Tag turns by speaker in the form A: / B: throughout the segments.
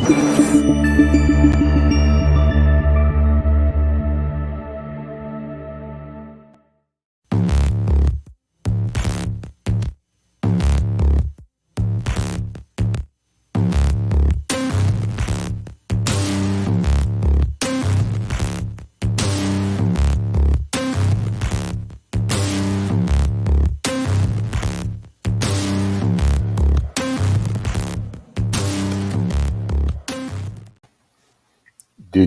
A: Did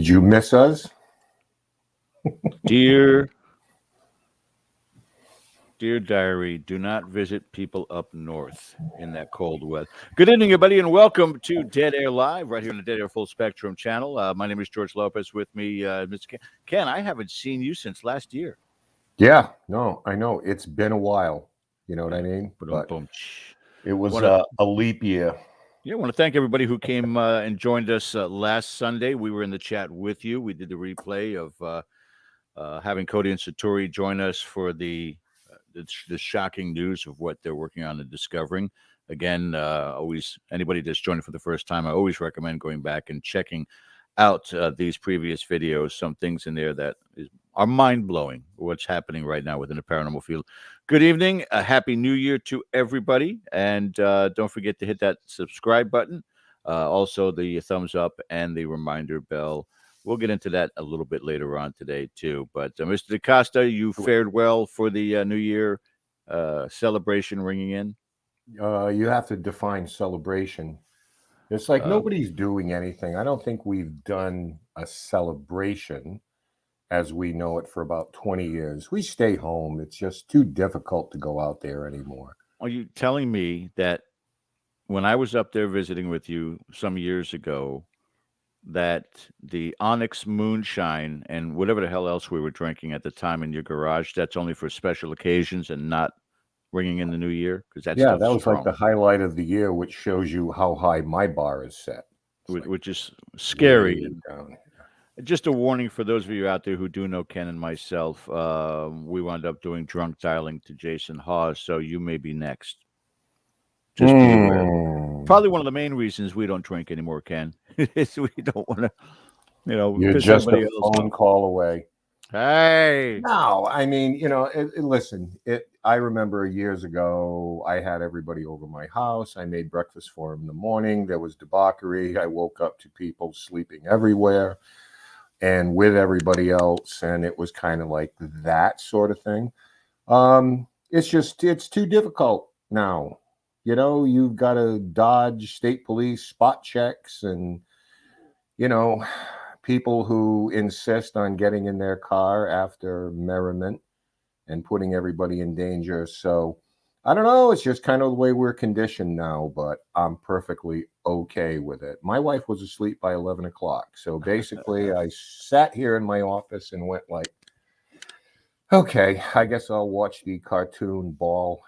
A: you miss us?
B: Dear diary, do not visit people up north in that cold weather. Good evening, everybody, and welcome to Dead Air Live, right here on the Dead Air Full Spectrum channel. My name is George Lopez. With me, Mr. Ken. Ken, I haven't seen you since last year.
A: Yeah, no, I know. It's been a while. You know what I mean? But it was a leap year.
B: Yeah, I want to thank everybody who came and joined us last Sunday. We were in the chat with you. We did the replay of having Cody and Satori join us for the shocking news of what they're working on and discovering. Again, always anybody that's joining for the first time, I always recommend going back and checking out these previous videos. Some things in there that are mind-blowing, what's happening right now within the paranormal field. Good evening. A happy new year to everybody. And don't forget to hit that subscribe button. Also, the thumbs up and the reminder bell. We'll get into that a little bit later on today, too. But Mr. DaCosta, you fared well for the New Year celebration ringing in?
A: You have to define celebration. It's like nobody's doing anything. I don't think we've done a celebration as we know it for about 20 years. We stay home. It's just too difficult to go out there anymore.
B: Are you telling me that when I was up there visiting with you some years ago, that the Onyx moonshine and whatever the hell else we were drinking at the time in your garage, that's only for special occasions and not ringing in the new year? Because that
A: was strong. Like the highlight of the year, which shows you how high my bar is set.
B: Which is scary. Just a warning for those of you out there who do know Ken and myself. We wound up doing drunk dialing to Jason Hawes, so you may be next. Just be aware. Probably one of the main reasons we don't drink anymore, Ken, is we don't want to,
A: you're just a phone call away.
B: Hey.
A: No, I mean, listen, I remember years ago, I had everybody over my house. I made breakfast for them in the morning. There was debauchery. I woke up to people sleeping everywhere and with everybody else. And it was kind of like that sort of thing. It's too difficult now. You've got to dodge state police spot checks and, people who insist on getting in their car after merriment and putting everybody in danger. So I don't know. It's just kind of the way we're conditioned now, but I'm perfectly okay with it. My wife was asleep by 11 o'clock. So basically I sat here in my office and went like, okay, I guess I'll watch the cartoon ball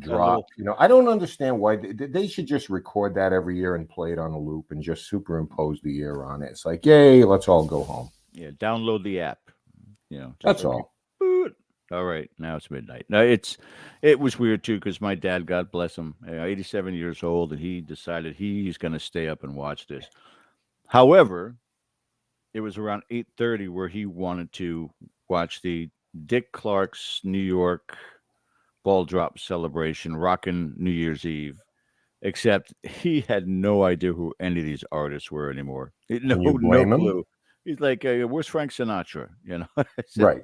A: drop. I don't understand why they should just record that every year and play it on a loop and just superimpose the year on it. It's like, yay, let's all go home.
B: Yeah, download the app.
A: That's all.
B: All right, now it's midnight. No, it was weird too because my dad, God bless him, 87 years old, and he decided he's going to stay up and watch this. However, it was around 8:30 where he wanted to watch the Dick Clark's New York ball drop celebration, rocking New Year's Eve, except he had no idea who any of these artists were anymore. No clue. Him? He's like, where's Frank Sinatra?
A: Right.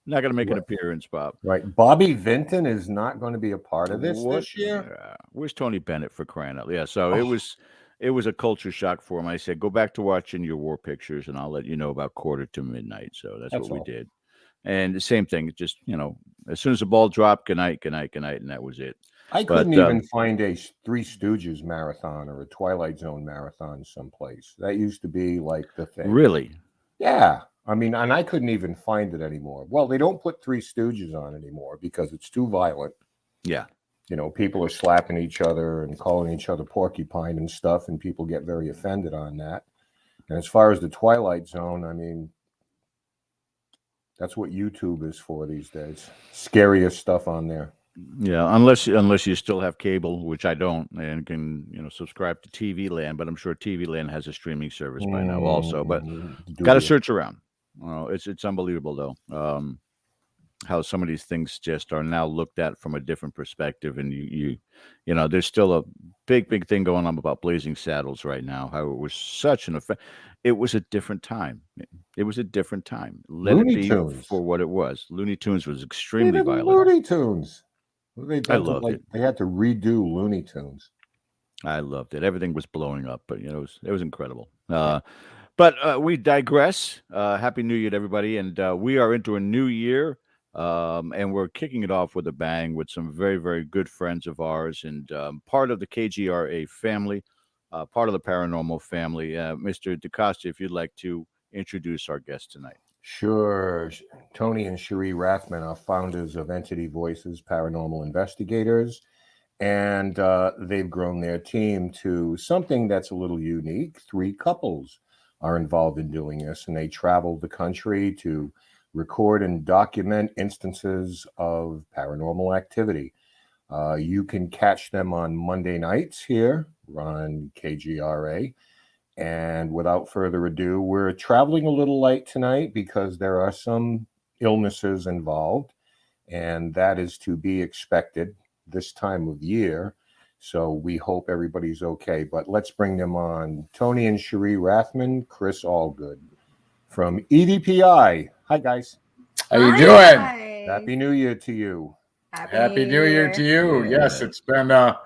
B: Not going to make an appearance, Bob.
A: Right. Bobby Vinton is not going to be a part of this year.
B: Where's Tony Bennett, for crying out loud? Yeah. So it was a culture shock for him. I said, go back to watching your war pictures and I'll let you know about 1:45. So that's what we did. And the same thing, just, as soon as the ball dropped, good night, and that was it.
A: I couldn't even find a Three Stooges marathon or a Twilight Zone marathon someplace. That used to be like the thing.
B: Really?
A: Yeah. I mean, and I couldn't even find it anymore. Well, they don't put Three Stooges on anymore because it's too violent.
B: Yeah.
A: People are slapping each other and calling each other porcupine and stuff, and people get very offended on that. And as far as the Twilight Zone, I mean, that's what YouTube is for these days. Scariest stuff on there.
B: Yeah, unless you still have cable, which I don't, and can subscribe to TV Land. But I'm sure TV Land has a streaming service by now also. But got to search around. It's unbelievable though. How some of these things just are now looked at from a different perspective, and there's still a big thing going on about Blazing Saddles right now. How it was such an effect. It was a different time. It was a different time. Let
A: Looney
B: it be
A: Tunes.
B: for what it was. Looney Tunes was
A: They
B: extremely
A: did
B: violent.
A: Looney Tunes.
B: I loved it.
A: They had to redo Looney Tunes.
B: I loved it. Everything was blowing up, but it was incredible. But we digress. Happy New Year to everybody, and we are into a new year, and we're kicking it off with a bang with some very, very good friends of ours and part of the KGRA family, part of the paranormal family. Mr. DeCosta, if you'd like to introduce our guest tonight.
A: Sure. Tony and Cherie Rathman are founders of Entity Voices Paranormal Investigators, and they've grown their team to something that's a little unique. 3 couples are involved in doing this, and they travel the country to record and document instances of paranormal activity. You can catch them on Monday nights here on KGRA. And without further ado, we're traveling a little light tonight because there are some illnesses involved, and that is to be expected this time of year. So we hope everybody's okay. But let's bring them on. Tony and Cherie Rathman, Chris Allgood from EVPI. Hi, guys.
C: How you doing?
D: Hi.
A: Happy New Year to you.
C: Happy New Year to you.
B: Yeah.
C: Yes, it's been a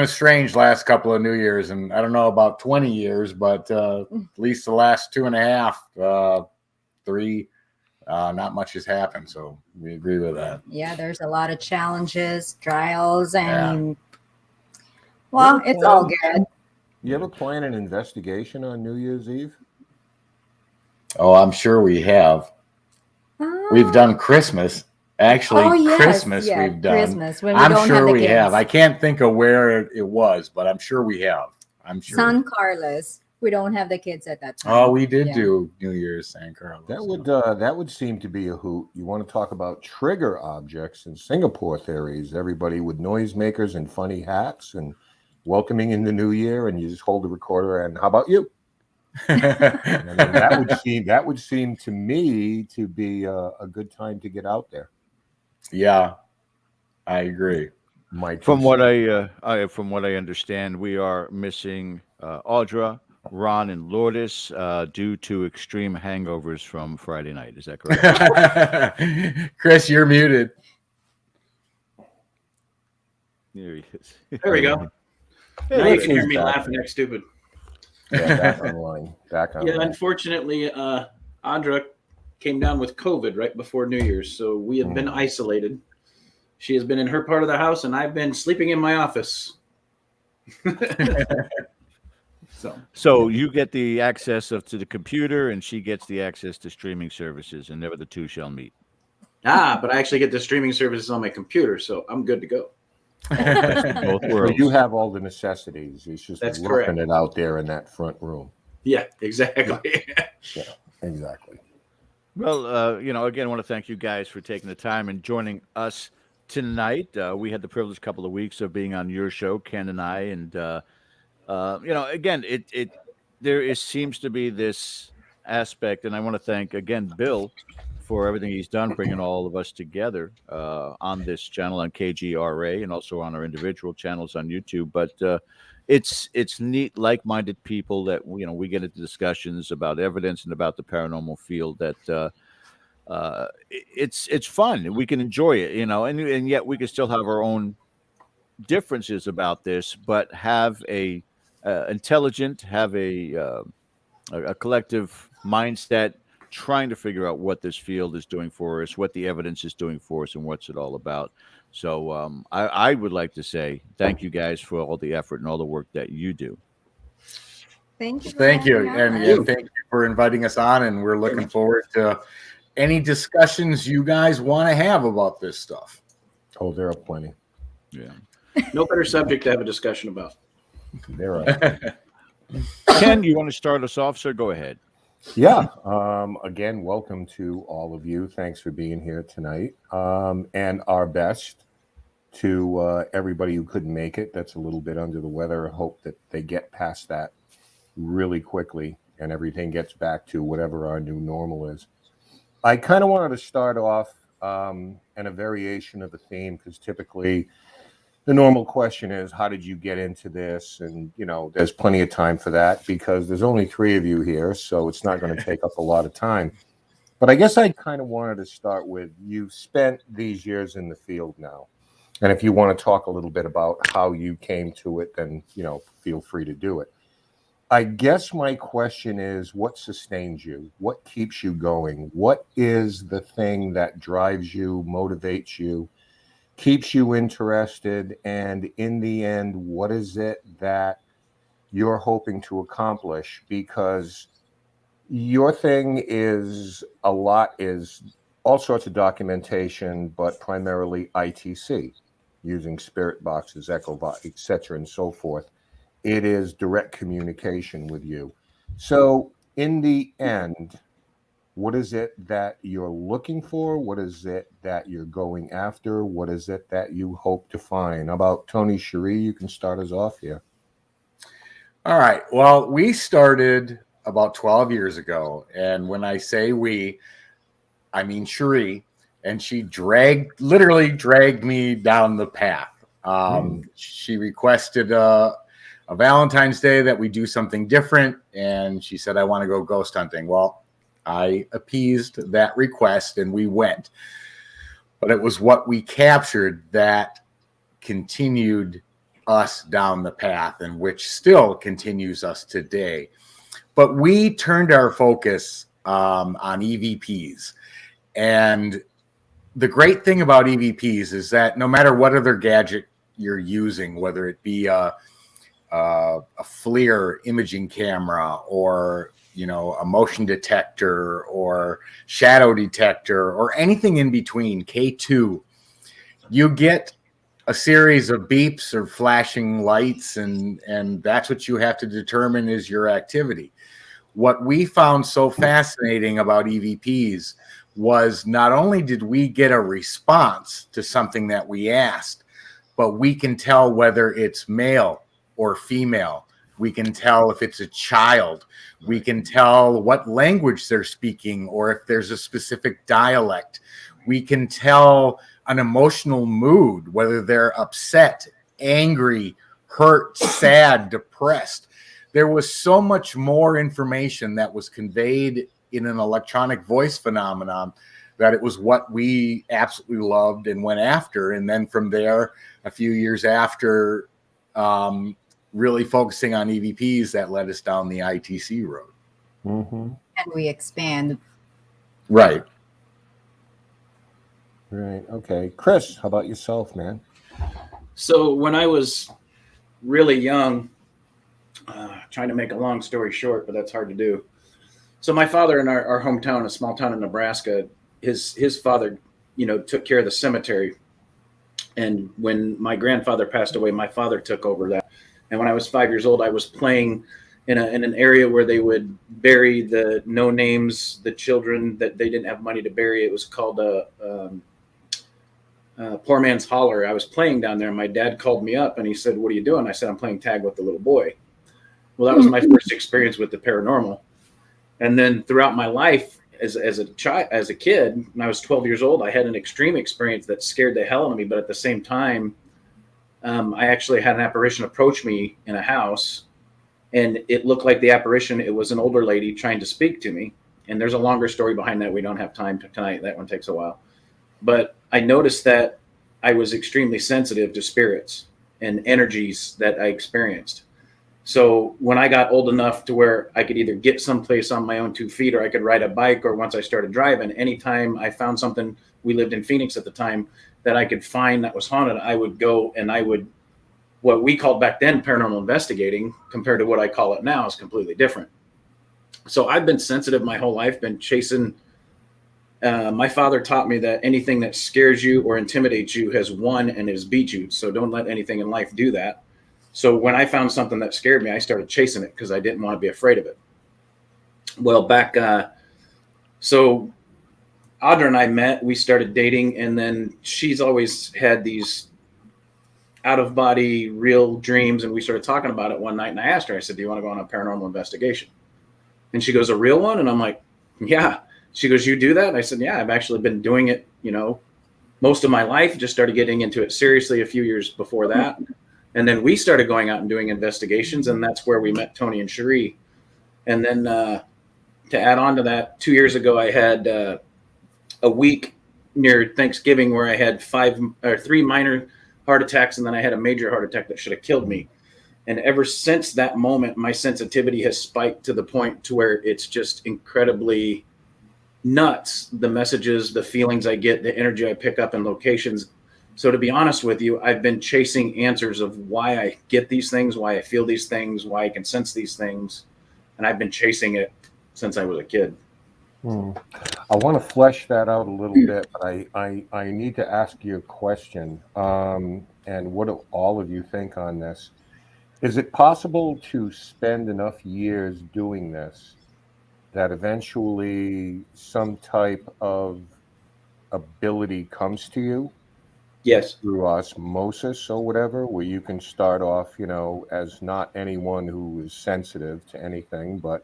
C: strange last couple of New Years, and I don't know about 20 years, but at least the last 2.5, 3, not much has happened. So we agree with that.
D: Yeah, there's a lot of challenges, trials, and
A: Yeah.
D: it's all good.
A: You ever plan an investigation on New Year's Eve?
C: Oh, I'm sure we have. We've done Christmas. Actually,
D: yes,
C: Christmas
D: yeah,
C: we've done.
D: Christmas, when we
C: I'm
D: don't
C: sure
D: have the
C: we
D: kids.
C: have. I can't think of where it was, but I'm sure we have. I'm sure.
D: San Carlos. We don't have the kids at that time.
C: Oh, we did
D: Yeah.
C: do New Year's San Carlos.
A: That would seem to be a hoot. You want to talk about trigger objects in Singapore theories? Everybody with noisemakers and funny hats and welcoming in the new year, and you just hold the recorder. And how about you? I mean, that would seem to me to be a good time to get out there.
C: Yeah, I agree.
B: From what I understand, we are missing Audra, Ron, and Lourdes due to extreme hangovers from Friday night. Is that correct?
C: Chris, you're muted.
B: There he is.
E: There we go.
B: Hey,
E: Now you
B: look,
E: can hear
A: he's
E: me
A: back.
E: laughing like stupid.
A: Yeah, back online. Back
E: Yeah,
A: online.
E: unfortunately, Audra came down with COVID right before New Year's, so we have been isolated. She has been in her part of the house, and I've been sleeping in my office.
B: So you get the access to the computer, and she gets the access to streaming services, and never the two shall meet.
E: But I actually get the streaming services on my computer, so I'm good to go.
B: Both
A: So
B: worlds.
A: you have all the necessities. It's just
E: That's
A: roughing
E: correct.
A: it out there in that front room.
E: Yeah, exactly.
A: Exactly.
B: Well, again, I want to thank you guys for taking the time and joining us tonight. We had the privilege a couple of weeks of being on your show, Ken and I, and again, seems to be this aspect, and I want to thank again Bill for everything he's done, bringing all of us together on this channel on KGRA and also on our individual channels on YouTube. But it's neat, like-minded people that we get into discussions about evidence and about the paranormal field. That it's fun. We can enjoy it, and yet we can still have our own differences about this, but have a intelligent, have a collective mindset, trying to figure out what this field is doing for us, what the evidence is doing for us, and what's it all about. So I would like to say thank you guys for all the effort and all the work that you do.
D: Thank you.
C: Thank you.
D: having
C: And
D: us.
C: thank you for inviting us on. And we're looking forward to any discussions you guys want to have about this stuff.
A: Oh, there are plenty.
B: Yeah.
E: No better subject to have a discussion about.
A: There are.
B: Ken, you want to start us off, sir? Go ahead.
A: Yeah. Again, welcome to all of you. Thanks for being here tonight. And our best to everybody who couldn't make it. That's a little bit under the weather. I hope that they get past that really quickly and everything gets back to whatever our new normal is. I kind of wanted to start off in a variation of the theme, because typically the normal question is, how did you get into this? And, you know, there's plenty of time for that because there's only 3 of you here, so it's not going to take up a lot of time. But I guess I kind of wanted to start with, you've spent these years in the field now. And if you want to talk a little bit about how you came to it, then, you know, feel free to do it. I guess my question is, what sustains you? What keeps you going? What is the thing that drives you, motivates you, keeps you interested? And in the end, what is it that you're hoping to accomplish? Because your thing is all sorts of documentation, but primarily ITC, using spirit boxes, Yacovetti, etc., and so forth. It is direct communication with you. So in the end, what is it that you're looking for? What is it that you're going after? What is it that you hope to find? How about Tony, Cherie? You can start us off here.
C: All right. Well, we started about 12 years ago. And when I say we, I mean Cherie. And she literally dragged me down the path. She requested a Valentine's Day that we do something different. And she said, I want to go ghost hunting. Well, I appeased that request and we went. But it was what we captured that continued us down the path, and which still continues us today. But we turned our focus on EVPs. And the great thing about EVPs is that no matter what other gadget you're using, whether it be a FLIR imaging camera, or, you know, a motion detector, or shadow detector, or anything in between, K2, you get a series of beeps or flashing lights, and that's what you have to determine is your activity. What we found so fascinating about EVPs was not only did we get a response to something that we asked, but we can tell whether it's male or female. We can tell if it's a child. We can tell what language they're speaking, or if there's a specific dialect. We can tell an emotional mood, whether they're upset, angry, hurt, sad, depressed. There was so much more information that was conveyed in an electronic voice phenomenon that it was what we absolutely loved and went after. And then from there, a few years after, really focusing on EVPs, that led us down the ITC road.
A: Mm-hmm.
D: And we expand.
C: Right.
A: Right. Okay. Chris, how about yourself, man?
E: So when I was really young, trying to make a long story short, but that's hard to do. So my father in our hometown, a small town in Nebraska, his father, you know, took care of the cemetery. And when my grandfather passed away, my father took over that. And when I was 5 years old, I was playing in an area where they would bury the no names, the children that they didn't have money to bury. It was called Poor Man's Holler. I was playing down there, and my dad called me up and he said, "What are you doing?" I said, "I'm playing tag with the little boy." Well, that was my first experience with the paranormal. And then throughout my life as a kid, when I was 12 years old, I had an extreme experience that scared the hell out of me. But at the same time, I actually had an apparition approach me in a house, and it looked like the apparition. It was an older lady trying to speak to me. And there's a longer story behind that. We don't have time tonight. That one takes a while. But I noticed that I was extremely sensitive to spirits and energies that I experienced. So when I got old enough to where I could either get someplace on my own 2 feet, or I could ride a bike, or once I started driving, anytime I found something, we lived in Phoenix at the time, that I could find that was haunted, I would go and I would, what we called back then paranormal investigating, compared to what I call it now, is completely different. So I've been sensitive my whole life, been chasing. My father taught me that anything that scares you or intimidates you has won and has beat you. So don't let anything in life do that. So when I found something that scared me, I started chasing it because I didn't want to be afraid of it. Well, so Audra and I met, we started dating, and then she's always had these out of body real dreams, and we started talking about it one night, and I asked her, I said, do you want to go on a paranormal investigation? And she goes, a real one? And I'm like, yeah. She goes, you do that? And I said, yeah, I've actually been doing it, most of my life. Just started getting into it seriously a few years before that. And then we started going out and doing investigations, and that's where we met Tony and Cherie. And then to add on to that, 2 years ago, I had a week near Thanksgiving where I had 3 minor heart attacks, and then I had a major heart attack that should have killed me. And ever since that moment, my sensitivity has spiked to the point to where it's just incredibly nuts. The messages, the feelings I get, the energy I pick up in locations. So to be honest with you, I've been chasing answers of why I get these things, why I feel these things, why I can sense these things. And I've been chasing it since I was a kid.
A: I want to flesh that out a little bit, but I need to ask you a question. And what do all of you think on this? Is it possible to spend enough years doing this that eventually some type of ability comes to you?
E: Yes.
A: Through osmosis or whatever, where you can start off, as not anyone who is sensitive to anything, but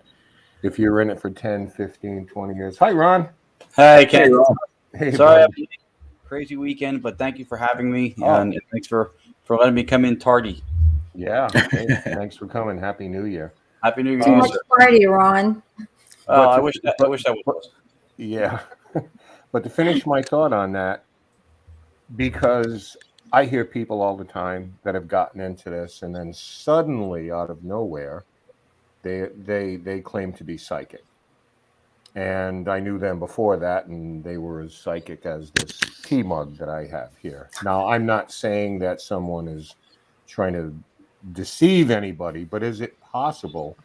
A: if you're in it for 10, 15, 20 years. Hi, Ron.
F: Hi, Ken.
A: Hey,
F: Sorry,
A: buddy.
F: crazy weekend, but thank you for having me,
A: Oh.
F: and thanks for letting me come in tardy.
A: Yeah. Hey, thanks for coming. Happy New Year.
F: Happy New Year.
D: Too much
F: sir.
D: party, Ron.
F: I wish that was.
A: Yeah. But to finish my thought on that, because I hear people all the time that have gotten into this, and then suddenly out of nowhere, they claim to be psychic. And I knew them before that, and they were as psychic as this tea mug that I have here. Now, I'm not saying that someone is trying to deceive anybody, but is it possible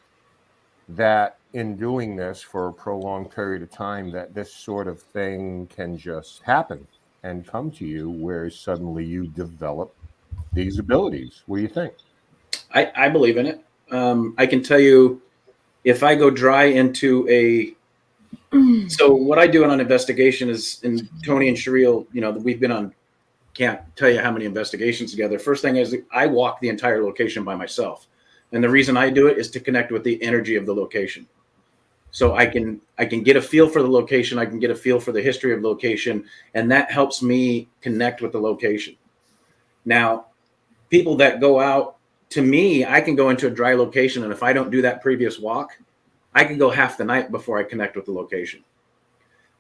A: that in doing this for a prolonged period of time, that this sort of thing can just happen and come to you, where suddenly you develop these abilities? What do you think?
E: I believe in it. I can tell you, if I go dry into so what I do on an investigation is, and Tony and Cherie, we've been on, can't tell you how many investigations together. First thing is I walk the entire location by myself. And the reason I do it is to connect with the energy of the location. So I can get a feel for the location. I can get a feel for the history of location, and that helps me connect with the location. Now, people that go out, to me, I can go into a dry location, and if I don't do that previous walk, I can go half the night before I connect with the location.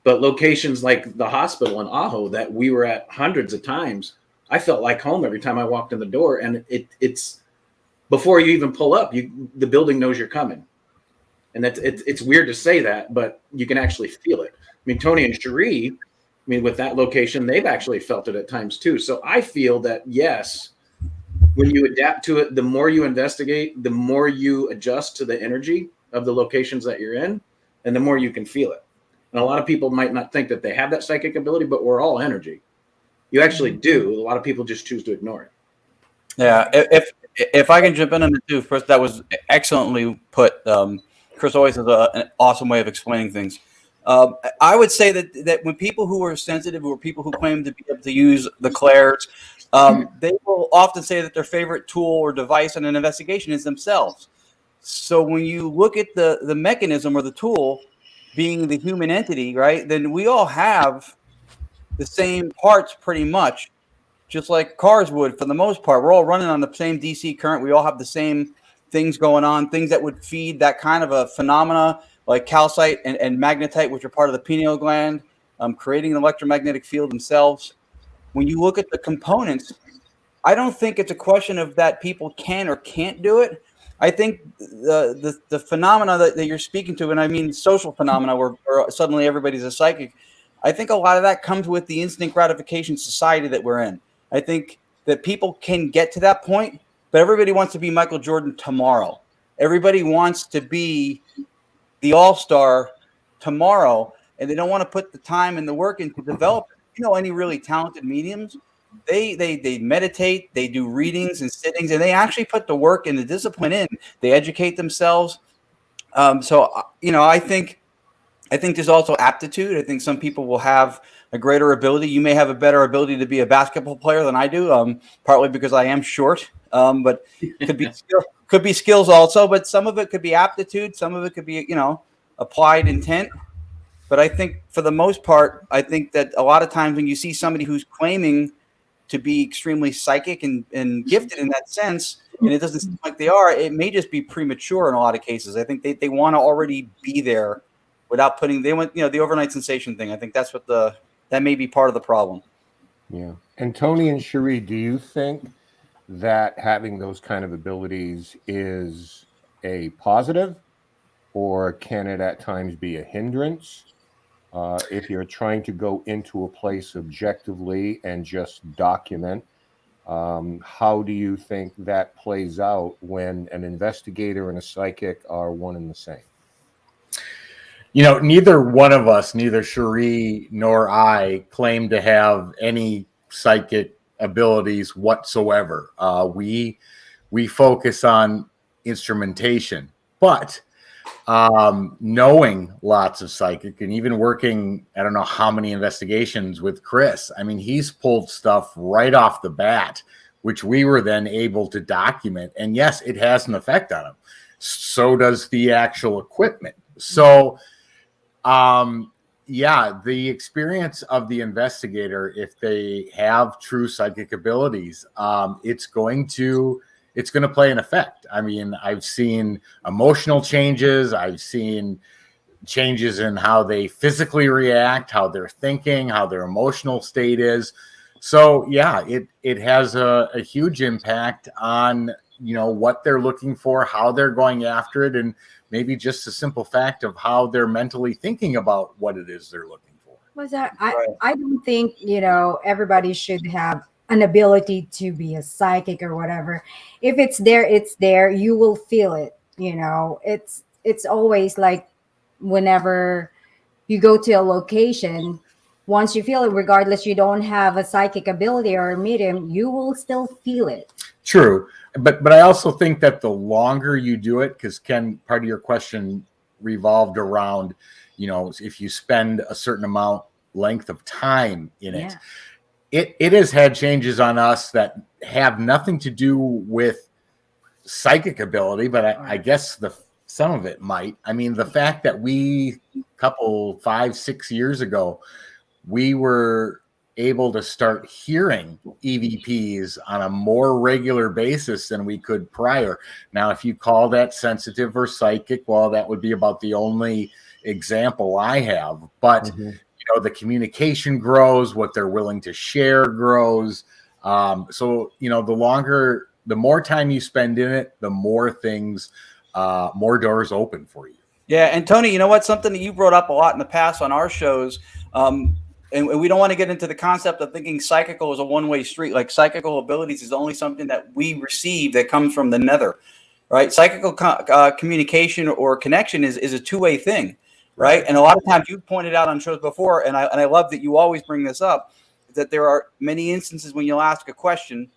E: But locations like the hospital in Ajo that we were at hundreds of times, I felt like home every time I walked in the door. And it's before you even pull up, the building knows you're coming. And it's weird to say that, but you can actually feel it. I mean, Tony and Cherie, with that location, they've actually felt it at times too. So I feel that, yes, when you adapt to it, the more you investigate, the more you adjust to the energy of the locations that you're in, and the more you can feel it. And a lot of people might not think that they have that psychic ability, but we're all energy. You actually do. A lot of people just choose to ignore it.
F: Yeah, if I can jump in on it too, first, that was excellently put. Chris always has an awesome way of explaining things. I would say that when people who are sensitive, or people who claim to be able to use the clairs, they will often say that their favorite tool or device in an investigation is themselves. So when you look at the mechanism or the tool being the human entity, right, then we all have the same parts pretty much, just like cars would for the most part. We're all running on the same DC current. We all have the same things going on, things that would feed that kind of a phenomena like calcite and magnetite, which are part of the pineal gland, creating an electromagnetic field themselves. When you look at the components, I don't think it's a question of that people can or can't do it. I think the phenomena that you're speaking to, and I mean social phenomena where suddenly everybody's a psychic, I think a lot of that comes with the instant gratification society that we're in. I think that people can get to that point, but everybody wants to be Michael Jordan tomorrow. Everybody wants to be the all-star tomorrow, and they don't want to put the time and the work in to develop. Any really talented mediums, they meditate, they do readings and sittings, and they actually put the work and the discipline in. They educate themselves. So I think there's also aptitude. I think some people will have a greater ability. You may have a better ability to be a basketball player than I do, partly because I am short, but could be skills also. But some of it could be aptitude. Some of it could be, applied intent. But I think for the most part, I think that a lot of times when you see somebody who's claiming to be extremely psychic and gifted in that sense, and it doesn't seem like they are, it may just be premature in a lot of cases. I think they want to already be there without the overnight sensation thing. I think that's that may be part of the problem.
A: Yeah. And Tony and Cherie, do you think that having those kind of abilities is a positive, or can it at times be a hindrance? If you're trying to go into a place objectively and just document, how do you think that plays out when an investigator and a psychic are one and the same?
C: Neither one of us, neither Cherie nor I, claim to have any psychic abilities whatsoever. We focus on instrumentation, but knowing lots of psychic and even working, I don't know how many investigations with Chris. I mean, he's pulled stuff right off the bat, which we were then able to document. And yes, it has an effect on him. So does the actual equipment. So, the experience of the investigator, if they have true psychic abilities, it's going to play an effect. I mean, I've seen emotional changes. I've seen changes in how they physically react, how they're thinking, how their emotional state is. So yeah, it has a huge impact on, what they're looking for, how they're going after it, and maybe just a simple fact of how they're mentally thinking about what it is they're looking for.
D: I don't think, everybody should have an ability to be a psychic or whatever. If it's there, it's there. You will feel it. It's always like whenever you go to a location, once you feel it, regardless you don't have a psychic ability or a medium, you will still feel it.
C: True. But I also think that the longer you do it, because Ken, part of your question revolved around, if you spend a certain length of time in it.
D: Yeah.
C: It has had changes on us that have nothing to do with psychic ability, but I guess some of it might. I mean, the fact that 5-6 years ago, we were able to start hearing EVPs on a more regular basis than we could prior. Now, if you call that sensitive or psychic, well, that would be about the only example I have. But the communication grows, what they're willing to share grows. So, the more time you spend in it, the more things, more doors open for you.
F: Yeah. And Tony, you know what? Something that you brought up a lot in the past on our shows, and we don't want to get into the concept of thinking psychical is a one-way street. Like psychical abilities is only something that we receive that comes from the nether, right? Psychical communication or connection is a two-way thing. Right. And a lot of times you pointed out on shows before, and I love that you always bring this up, that there are many instances when you'll ask a question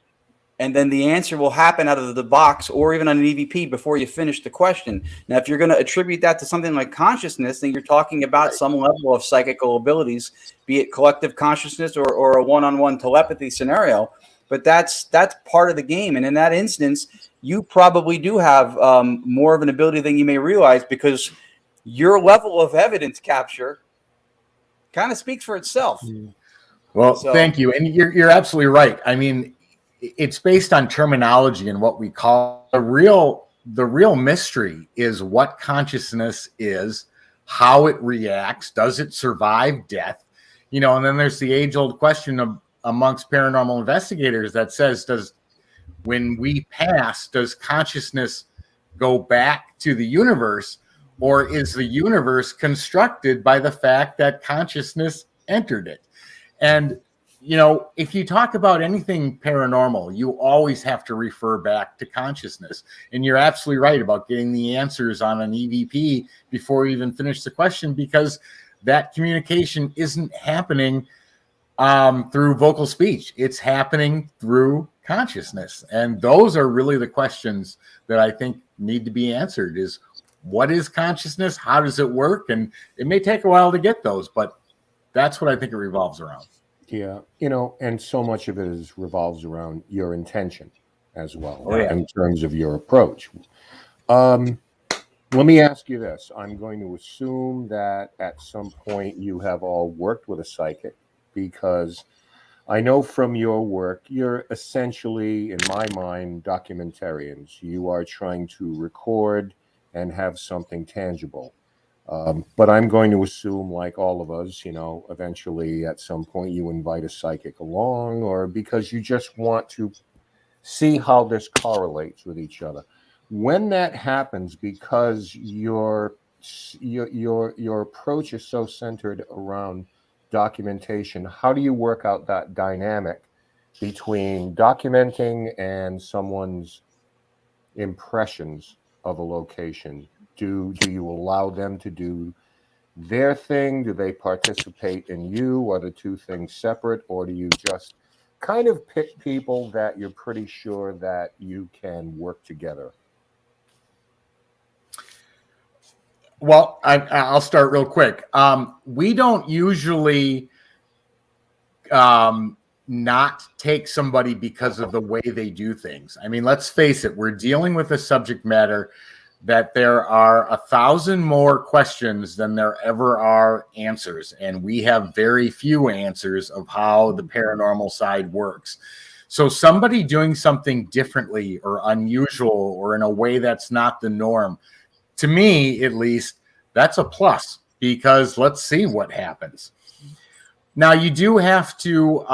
F: and then the answer will happen out of the box or even on an EVP before you finish the question. Now, if you're going to attribute that to something like consciousness, then you're talking about some level of psychical abilities, be it collective consciousness or a one-on-one telepathy scenario. But that's part of the game. And in that instance, you probably do have more of an ability than you may realize, because your level of evidence capture kind of speaks for itself.
C: Well, thank you. And you're absolutely right. I mean, it's based on terminology and what we call the real mystery is what consciousness is, how it reacts, does it survive death? And then there's the age-old question amongst paranormal investigators that says, when we pass, does consciousness go back to the universe? Or is the universe constructed by the fact that consciousness entered it? And, if you talk about anything paranormal, you always have to refer back to consciousness. And you're absolutely right about getting the answers on an EVP before you even finish the question, because that communication isn't happening through vocal speech. It's happening through consciousness. And those are really the questions that I think need to be answered is, what is consciousness? How does it work? And it may take a while to get those, but That's what I think it revolves around.
A: Yeah, and so much of it revolves around your intention as well,
C: Oh, yeah.
A: in terms of your approach. Let me ask you this. I'm going to assume that at some point you have all worked with a psychic, because I know from your work, you're essentially, in my mind, documentarians. You are trying to record and have something tangible. But I'm going to assume, like all of us, eventually at some point you invite a psychic along, or because you just want to see how this correlates with each other. When that happens, because your approach is so centered around documentation, how do you work out that dynamic between documenting and someone's impressions of a location? Do you allow them to do their thing? Do they participate in you? Are the two things separate, or do you just kind of pick people that you're pretty sure that you can work together?
C: Well, I'll start real quick. We don't usually not take somebody because of the way they do things. I mean, let's face it, we're dealing with a subject matter that there are 1,000 more questions than there ever are answers. And we have very few answers of how the paranormal side works. So somebody doing something differently or unusual or in a way that's not the norm, to me, at least, that's a plus, because let's see what happens. Now, you do have to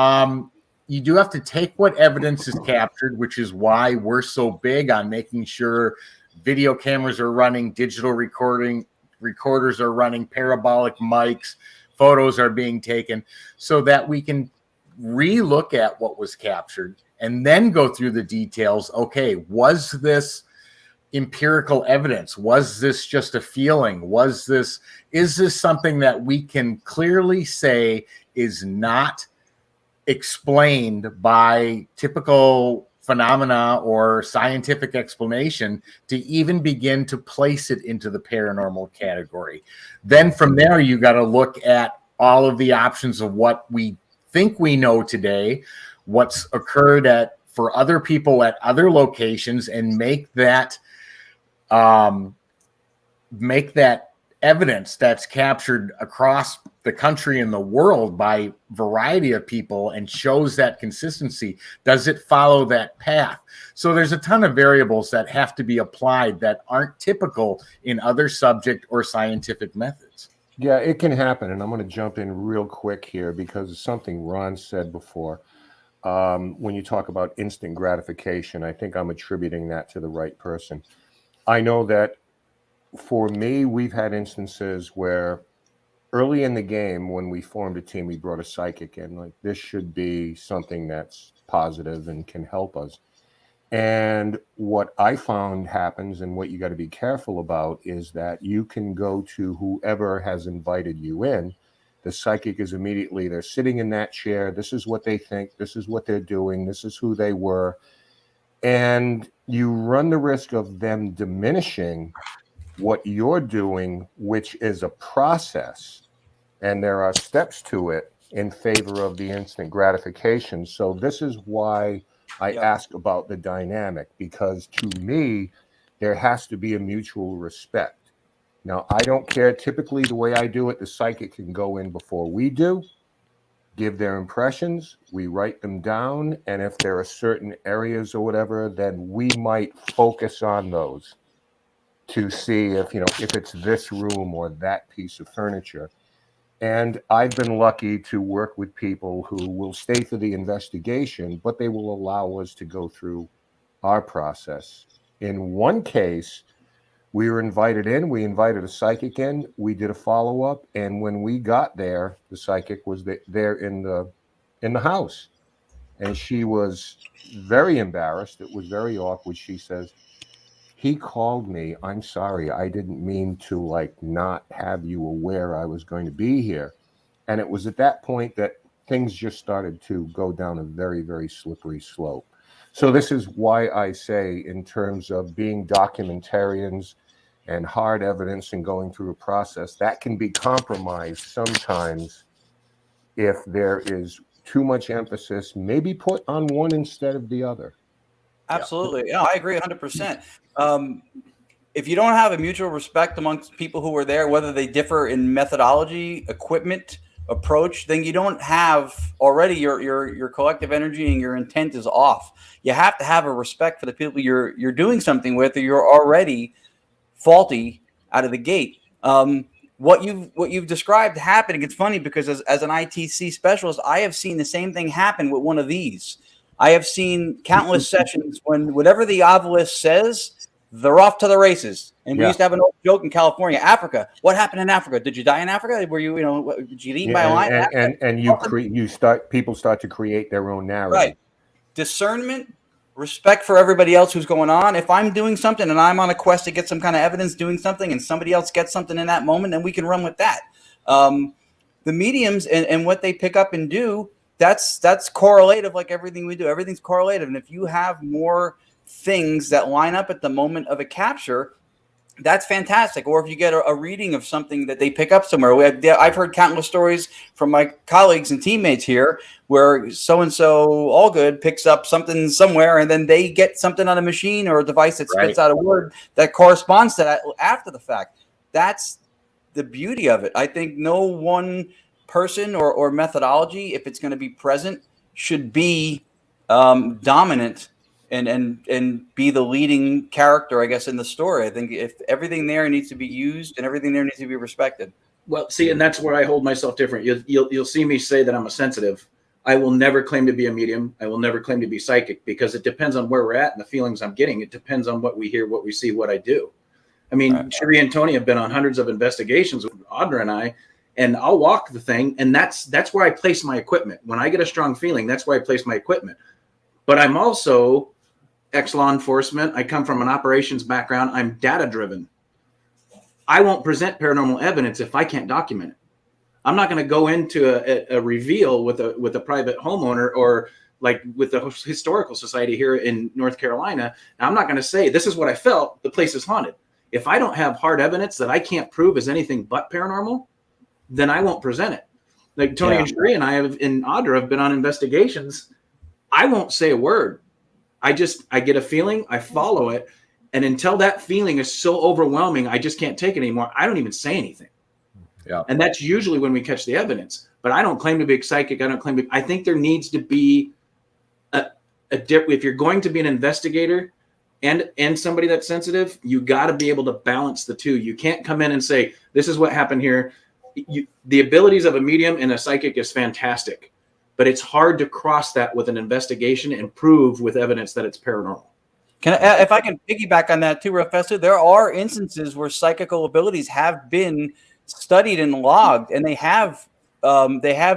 C: take what evidence is captured, which is why we're so big on making sure video cameras are running, digital recorders are running, parabolic mics, photos are being taken, so that we can re-look at what was captured and then go through the details. Okay, was this empirical evidence? Was this just a feeling? Is this something that we can clearly say is not explained by typical phenomena or scientific explanation, to even begin to place it into the paranormal category? Then from there, you got to look at all of the options of what we think we know today, what's occurred for other people at other locations, and make that evidence that's captured across the country and the world by variety of people and shows that consistency. Does it follow that path? So there's a ton of variables that have to be applied that aren't typical in other subject or scientific methods.
A: Yeah, it can happen. And I'm going to jump in real quick here, because it's something Ron said before. When you talk about instant gratification, I think I'm attributing that to the right person. I know that for me, we've had instances where early in the game, when we formed a team, we brought a psychic in, like, this should be something that's positive and can help us. And what I found happens, and what you got to be careful about, is that you can go to whoever has invited you in. The psychic is immediately, they're sitting in that chair. This is what they think. This is what they're doing. This is who they were. And you run the risk of them diminishing what you're doing, which is a process. And there are steps to it in favor of the instant gratification. So this is why I ask about the dynamic, because to me, there has to be a mutual respect. Now, I don't care. Typically, the way I do it, the psychic can go in before we do, give their impressions, we write them down, and if there are certain areas or whatever, then we might focus on those to see if it's this room or that piece of furniture. And I've been lucky to work with people who will stay for the investigation, but they will allow us to go through our process. In one case, we were invited in. We invited a psychic in. We did a follow-up, and when we got there, the psychic was there in the house, and she was very embarrassed. It was very awkward. She says, "He called me. I'm sorry. I didn't mean to not have you aware I was going to be here." And it was at that point that things just started to go down a very, very slippery slope. So this is why I say, in terms of being documentarians and hard evidence and going through a process, that can be compromised sometimes if there is too much emphasis, maybe put on one instead of the other.
F: Absolutely. Yeah, I agree 100%. If you don't have a mutual respect amongst people who are there, whether they differ in methodology, equipment, approach, then you don't have already your collective energy and your intent is off. You have to have a respect for the people you're doing something with, or you're already faulty out of the gate. What you've described happening, it's funny because as an ITC specialist, I have seen the same thing happen with one of these. I have seen countless sessions when whatever the obelisk says, they're off to the races. And we used to have an old joke in California, Africa. What happened in Africa? Did you die in Africa? Were you, did you get eaten by a lion?
A: And people start to create their own narrative.
F: Right. Discernment, respect for everybody else who's going on. If I'm doing something and I'm on a quest to get some kind of evidence doing something and somebody else gets something in that moment, then we can run with that. The mediums and what they pick up and do, that's correlative, like everything we do. Everything's correlative. And if you have more things that line up at the moment of a capture, that's fantastic. Or if you get a reading of something that they pick up somewhere. I've heard countless stories from my colleagues and teammates here where so-and-so Allgood picks up something somewhere and then they get something on a machine or a device that spits out a word that corresponds to that after the fact. That's the beauty of it. I think no one person or methodology, if it's going to be present, should be dominant and be the leading character, I guess, in the story. I think if everything there needs to be used and everything there needs to be respected.
E: Well, see, and that's where I hold myself different. You'll see me say that I'm a sensitive. I will never claim to be a medium. I will never claim to be psychic because it depends on where we're at and the feelings I'm getting. It depends on what we hear, what we see, what I do. I mean, Cherie and Tony have been on hundreds of investigations with Audra and I, and I'll walk the thing, and that's where I place my equipment. When I get a strong feeling, that's where I place my equipment. But I'm also ex-law enforcement. I come from an operations background. I'm data-driven. I won't present paranormal evidence if I can't document it. I'm not going to go into a reveal with a private homeowner or like with the Historical Society here in North Carolina. And I'm not going to say, this is what I felt, the place is haunted. If I don't have hard evidence that I can't prove is anything but paranormal, then I won't present it. Like Tony and Cherie and I and Audra have been on investigations. I won't say a word. I get a feeling, I follow it. And until that feeling is so overwhelming, I just can't take it anymore. I don't even say anything. Yeah. And that's usually when we catch the evidence. But I don't claim to be psychic. I think there needs to be if you're going to be an investigator and somebody that's sensitive, you got to be able to balance the two. You can't come in and say, this is what happened here. The abilities of a medium and a psychic is fantastic, but it's hard to cross that with an investigation and prove with evidence that it's paranormal.
F: If I can piggyback on that too, Professor, there are instances where psychical abilities have been studied and logged, and they have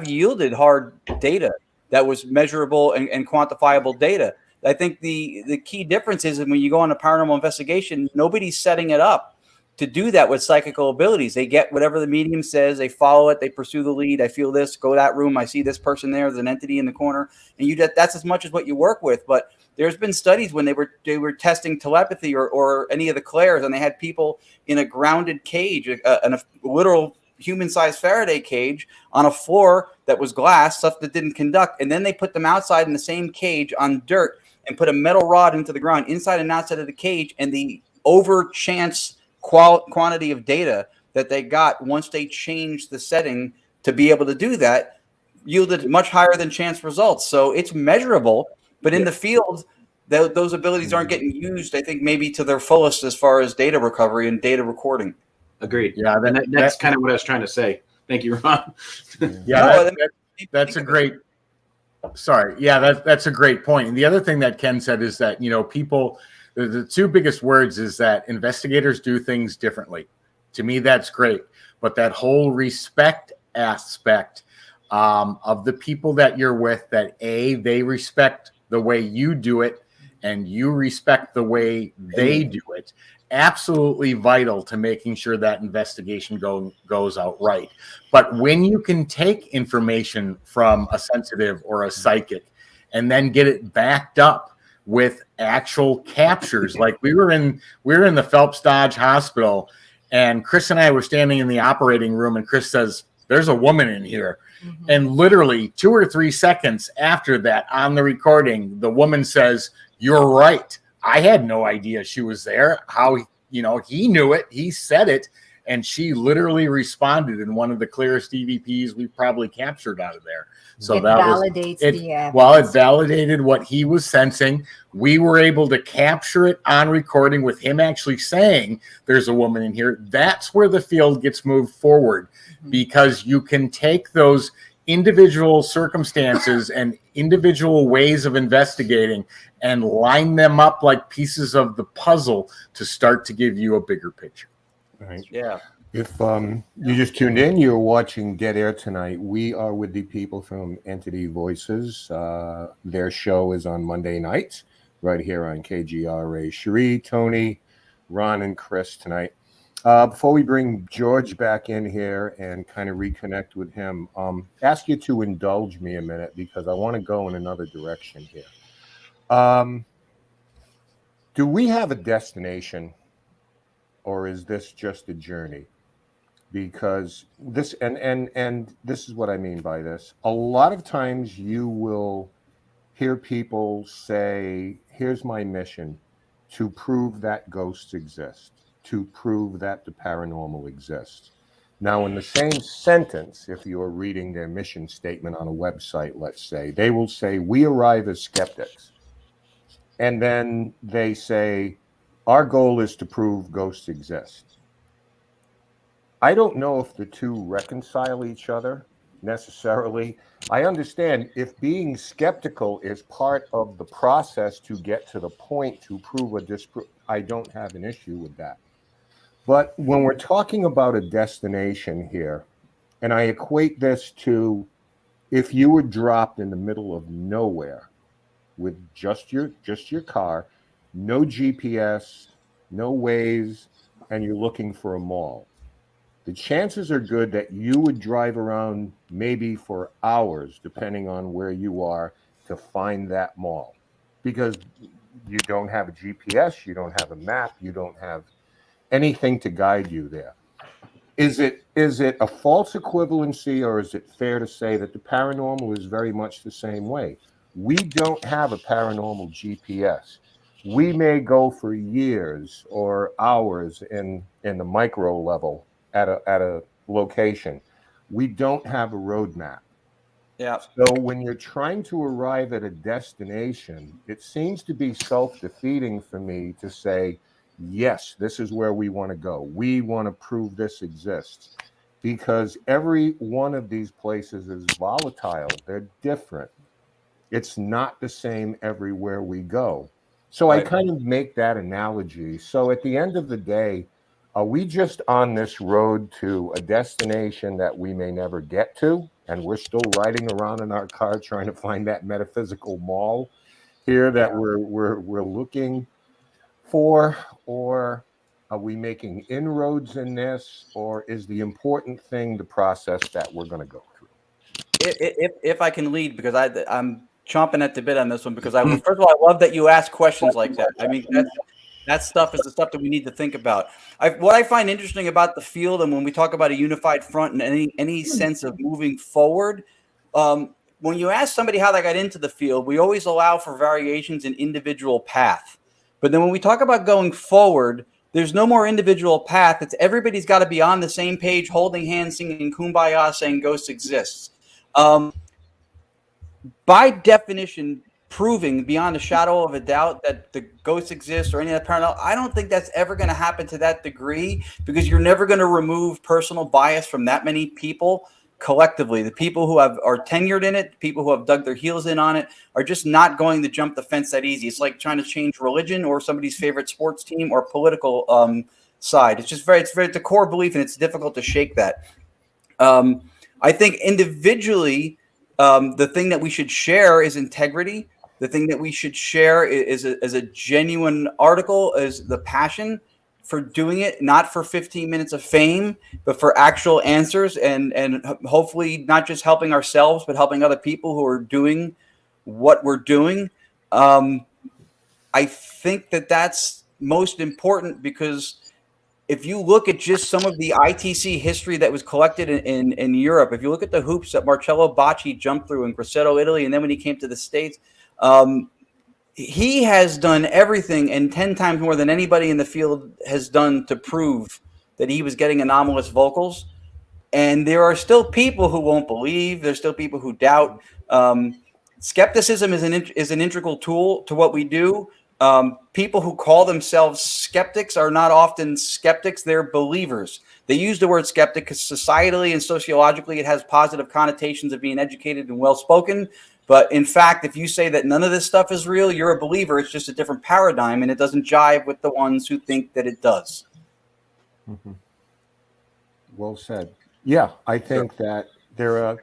F: yielded hard data that was measurable and quantifiable data. I think the key difference is when you go on a paranormal investigation, nobody's setting it up to do that with psychical abilities. They get whatever the medium says, they follow it, they pursue the lead. I feel this, go to that room, I see this person there, there's an entity in the corner, and that's as much as what you work with. But there's been studies when they were testing telepathy or any of the clairs, and they had people in a grounded cage, in a literal human-sized Faraday cage on a floor that was glass, stuff that didn't conduct, and then they put them outside in the same cage on dirt and put a metal rod into the ground inside and outside of the cage, and the over chance quantity of data that they got once they changed the setting to be able to do that yielded much higher than chance results. So it's measurable, but in the field, those abilities aren't getting used, I think, maybe to their fullest as far as data recovery and data recording.
E: Agreed. Yeah, that's kind of what I was trying to say. Thank you, Ron.
C: That's a great. Sorry. Yeah, that's a great point. And the other thing that Ken said is that, people, the two biggest words is that investigators do things differently. To me, that's great. But that whole respect aspect of the people that you're with, that they respect the way you do it and you respect the way they do it, absolutely vital to making sure that investigation goes out right. But when you can take information from a sensitive or a psychic and then get it backed up with actual captures, like we were in the Phelps Dodge Hospital, and Chris and I were standing in the operating room, and Chris says, there's a woman in here.
D: Mhm.
C: And literally 2 or 3 seconds after that on the recording, the woman says, "You're right. I had no idea she was there." How, he knew it. He said it. And she literally responded in one of the clearest EVPs we've probably captured out of there. So
D: It
C: that
D: validates
C: was
D: the
C: it. Well, it validated what he was sensing. We were able to capture it on recording with him actually saying there's a woman in here. That's where the field gets moved forward, because you can take those individual circumstances and individual ways of investigating and line them up like pieces of the puzzle to start to give you a bigger picture.
A: Right.
F: Yeah.
A: If you just tuned in, you're watching Dead Air tonight. We are with the people from Entity Voices. Their show is on Monday nights, right here on KGRA. Cherie, Tony, Ron, and Chris tonight. Before we bring George back in here and kind of reconnect with him, ask you to indulge me a minute because I want to go in another direction here. Do we have a destination, or is this just a journey? Because this, and this is what I mean by this. A lot of times you will hear people say, here's my mission, to prove that ghosts exist, to prove that the paranormal exists. Now, in the same sentence, if you're reading their mission statement on a website, let's say, they will say, we arrive as skeptics. And then they say, our goal is to prove ghosts exist. I don't know if the two reconcile each other necessarily. I understand if being skeptical is part of the process to get to the point to prove or disprove, I don't have an issue with that. But when we're talking about a destination here, and I equate this to if you were dropped in the middle of nowhere with just your car, no GPS, no Waze, and you're looking for a mall. The chances are good that you would drive around maybe for hours, depending on where you are, to find that mall, because you don't have a GPS, you don't have a map, you don't have anything to guide you there. Is it a false equivalency, or is it fair to say that the paranormal is very much the same way? We don't have a paranormal GPS. We may go for years or hours in the micro level at a location. We don't have a roadmap.
F: Yeah.
A: So when you're trying to arrive at a destination, it seems to be self-defeating for me to say, yes, this is where we want to go. We want to prove this exists, because every one of these places is volatile. They're different. It's not the same everywhere we go. So
F: Right.
A: I kind of make that analogy. So at the end of the day, are we just on this road to a destination that we may never get to, and we're still riding around in our car trying to find that metaphysical mall here that we're looking for? Or are we making inroads in this, or is the important thing the process that we're going to go through?
F: If I can lead, because I'm chomping at the bit on this one, because first of all, I love that you ask questions like that. I mean, that stuff is the stuff that we need to think about. What I find interesting about the field, and when we talk about a unified front and any sense of moving forward, when you ask somebody how they got into the field, we always allow for variations in individual path. But then when we talk about going forward, there's no more individual path. It's everybody's got to be on the same page, holding hands, singing Kumbaya, saying ghosts exists. By definition, proving beyond a shadow of a doubt that the ghosts exist or any of that paranormal, I don't think that's ever going to happen to that degree, because you're never going to remove personal bias from that many people collectively. The people who are tenured in it, people who have dug their heels in on it, are just not going to jump the fence that easy. It's like trying to change religion or somebody's favorite sports team or political side. It's a core belief, and it's difficult to shake that. I think individually, the thing that we should share is integrity. The thing that we should share is a genuine article, is the passion for doing it, not for 15 minutes of fame, but for actual answers, and hopefully not just helping ourselves, but helping other people who are doing what we're doing. I think that that's most important, because if you look at just some of the ITC history that was collected in Europe, if you look at the hoops that Marcello Bacci jumped through in Grosseto, Italy, and then when he came to the States, he has done everything and 10 times more than anybody in the field has done to prove that he was getting anomalous vocals. And there are still people who won't believe. There's still people who doubt. Skepticism is an integral tool to what we do. People who call themselves skeptics are not often skeptics. They're believers. They use the word skeptic because societally and sociologically it has positive connotations of being educated and well-spoken. But in fact, if you say that none of this stuff is real, you're a believer. It's just a different paradigm, and it doesn't jive with the ones who think that it does.
A: Mm-hmm. Well said. Yeah, I think that there are,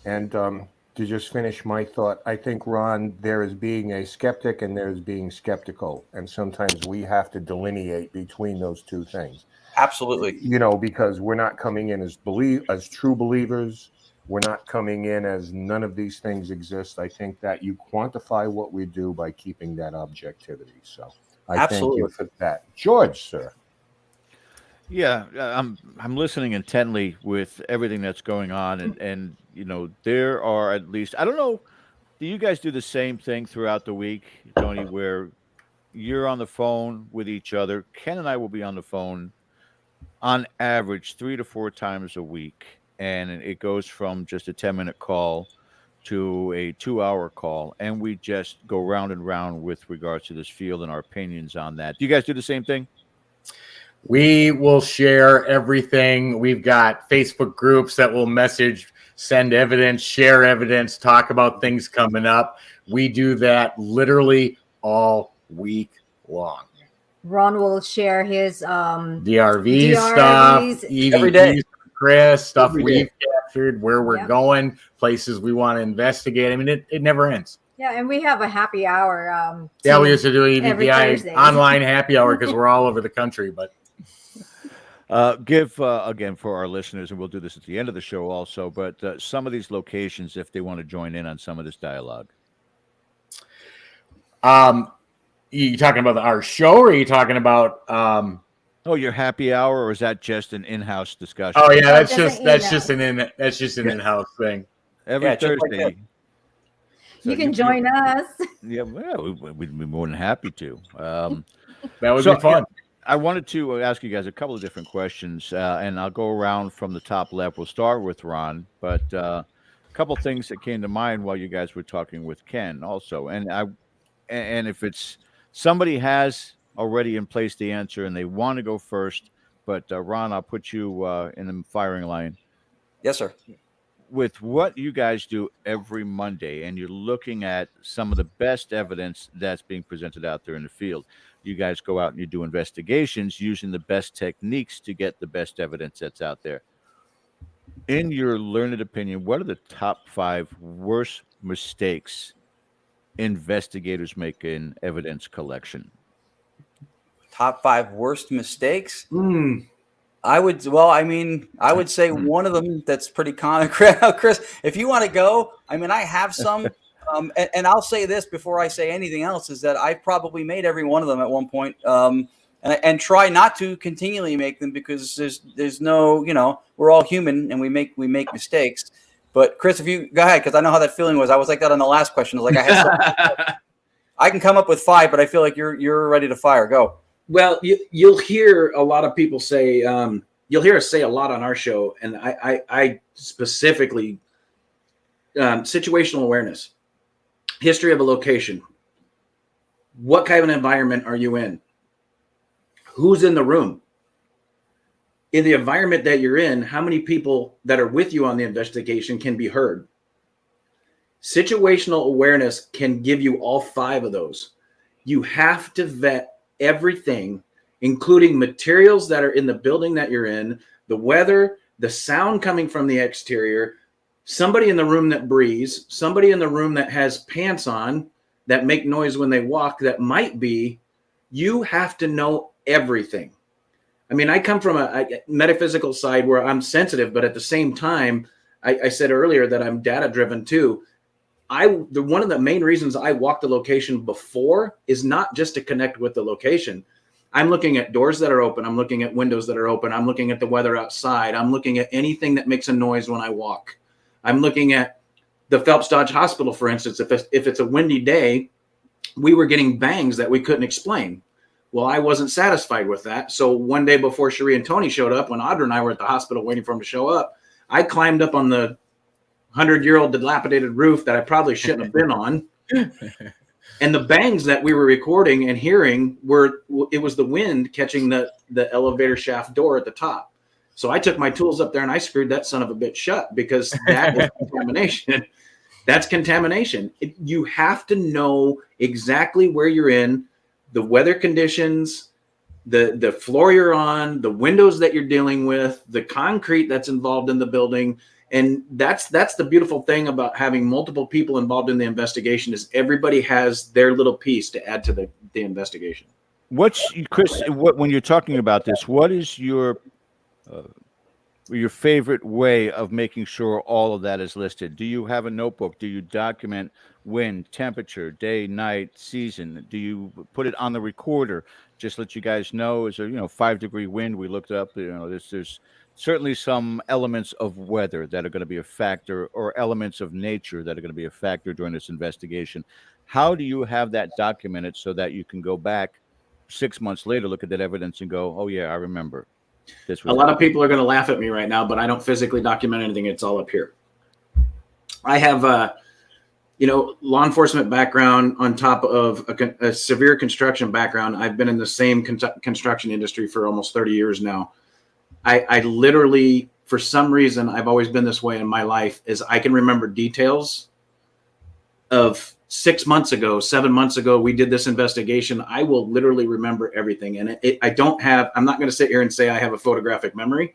A: and to just finish my thought, I think, Ron, there is being a skeptic and there's being skeptical. And sometimes we have to delineate between those two things.
F: Absolutely.
A: You know, because we're not coming in as true believers. We're not coming in as none of these things exist. I think that you quantify what we do by keeping that objectivity. So I thank you for that. George, sir.
B: Yeah, I'm listening intently with everything that's going on, and you know, there are at least, I don't know, do you guys do the same thing throughout the week, Tony, where you're on the phone with each other? Ken and I will be on the phone on average 3 to 4 times a week, and it goes from just a 10-minute call to a 2-hour call, and we just go round and round with regards to this field and our opinions on that. Do you guys do the same thing?
C: We will share everything. We've got Facebook groups that will message, send evidence, share evidence, talk about things coming up. We do that literally all week long.
D: Ron will share his
C: DRV stuff,
F: every day.
C: EVPs, Chris, stuff we've captured, where we're going, places we want to investigate. I mean, it never ends.
D: Yeah, and we have a happy hour.
C: Yeah, we used to do
D: EVPI
C: online happy hour because we're all over the country, but
B: give again for our listeners, and we'll do this at the end of the show also, but some of these locations if they want to join in on some of this dialogue.
C: You talking about our show, or are you talking about
B: your happy hour, or is that just an in-house discussion?
C: Oh yeah, that's just an in-house thing.
B: Every Thursday.
F: Like
D: so you can join us.
B: Yeah, well, we'd be more than happy to.
C: That would be fun.
B: I wanted to ask you guys a couple of different questions, and I'll go around from the top left. We'll start with Ron, but a couple of things that came to mind while you guys were talking with Ken also. And if it's somebody has already in place the answer and they want to go first, but Ron, I'll put you in the firing line.
F: Yes, sir.
B: With what you guys do every Monday, and you're looking at some of the best evidence that's being presented out there in the field, you guys go out and you do investigations using the best techniques to get the best evidence that's out there. In your learned opinion, what are the top 5 worst mistakes investigators make in evidence collection?
F: Top 5 worst mistakes? I would say one of them that's pretty common. Chris, if you want to go, I mean, I have some, and I'll say this before I say anything else, is that I've probably made every one of them at one point, and try not to continually make them, because there's no, we're all human and we make mistakes. But Chris, if you go ahead, because I know how that feeling was. I was like that on the last question. I was like, I can come up with 5, but I feel like you're ready to fire. Go.
E: Well, you'll hear a lot of people say, you'll hear us say a lot on our show, and I specifically, situational awareness, history of a location. What kind of environment are you in? Who's in the room? In the environment that you're in, how many people that are with you on the investigation can be heard? Situational awareness can give you all 5 of those. You have to vet everything, including materials that are in the building that you're in, the weather, the sound coming from the exterior, somebody in the room that breathes, somebody in the room that has pants on that make noise when they walk, that might be. You have to know everything. I mean, I come from a metaphysical side where I'm sensitive, but at the same time, I said earlier that I'm data driven too. One of the main reasons I walk the location before is not just to connect with the location. I'm looking at doors that are open. I'm looking at windows that are open. I'm looking at the weather outside. I'm looking at anything that makes a noise when I walk. I'm looking at the Phelps Dodge Hospital, for instance. If it's a windy day, we were getting bangs that we couldn't explain. Well, I wasn't satisfied with that. So one day before Cherie and Tony showed up, when Audra and I were at the hospital waiting for them to show up, I climbed up on the 100-year-old dilapidated roof that I probably shouldn't have been on. And the bangs that we were recording and hearing it was the wind catching the elevator shaft door at the top. So I took my tools up there and I screwed that son of a bitch shut, because that is contamination. That's contamination. You have to know exactly where you're in, the weather conditions, the floor you're on, the windows that you're dealing with, the concrete that's involved in the building. And that's the beautiful thing about having multiple people involved in the investigation, is everybody has their little piece to add to the investigation.
B: Chris, when you're talking about this, what is your favorite way of making sure all of that is listed? Do you have a notebook? Do you document wind, temperature, day, night, season? Do you put it on the recorder? Just let you guys know, is there, 5-degree wind? We looked up, there's certainly some elements of weather that are going to be a factor, or elements of nature that are going to be a factor during this investigation. How do you have that documented so that you can go back 6 months later, look at that evidence and go, oh yeah, I remember.
E: A lot of people are going to laugh at me right now, but I don't physically document anything. It's all up here. I have law enforcement background on top of a severe construction background. I've been in the same construction industry for almost 30 years now. I literally, for some reason, I've always been this way in my life, is I can remember details of 6 months ago, 7 months ago, we did this investigation. I will literally remember everything. And I'm not going to sit here and say I have a photographic memory,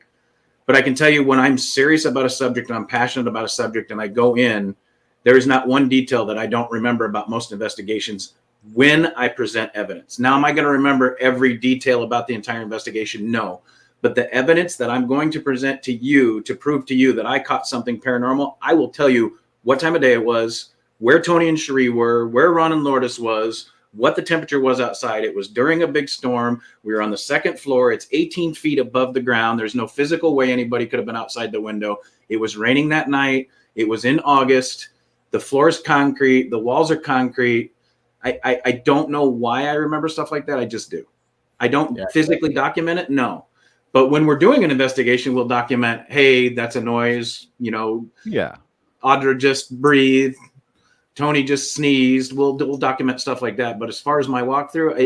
E: but I can tell you, when I'm serious about a subject and I'm passionate about a subject and I go in, there is not one detail that I don't remember about most investigations when I present evidence. Now, am I going to remember every detail about the entire investigation? No. But the evidence that I'm going to present to you to prove to you that I caught something paranormal, I will tell you what time of day it was, where Tony and Cherie were, where Ron and Lourdes was, what the temperature was outside. It was during a big storm. We were on the second floor. It's 18 feet above the ground. There's no physical way anybody could have been outside the window. It was raining that night. It was in August. The floor is concrete. The walls are concrete. I don't know why I remember stuff like that. I just do. I don't physically document it. No. But when we're doing an investigation, we'll document, hey, that's a noise,
B: Yeah.
E: Audra just breathed, Tony just sneezed. We'll document stuff like that. But as far as my walkthrough,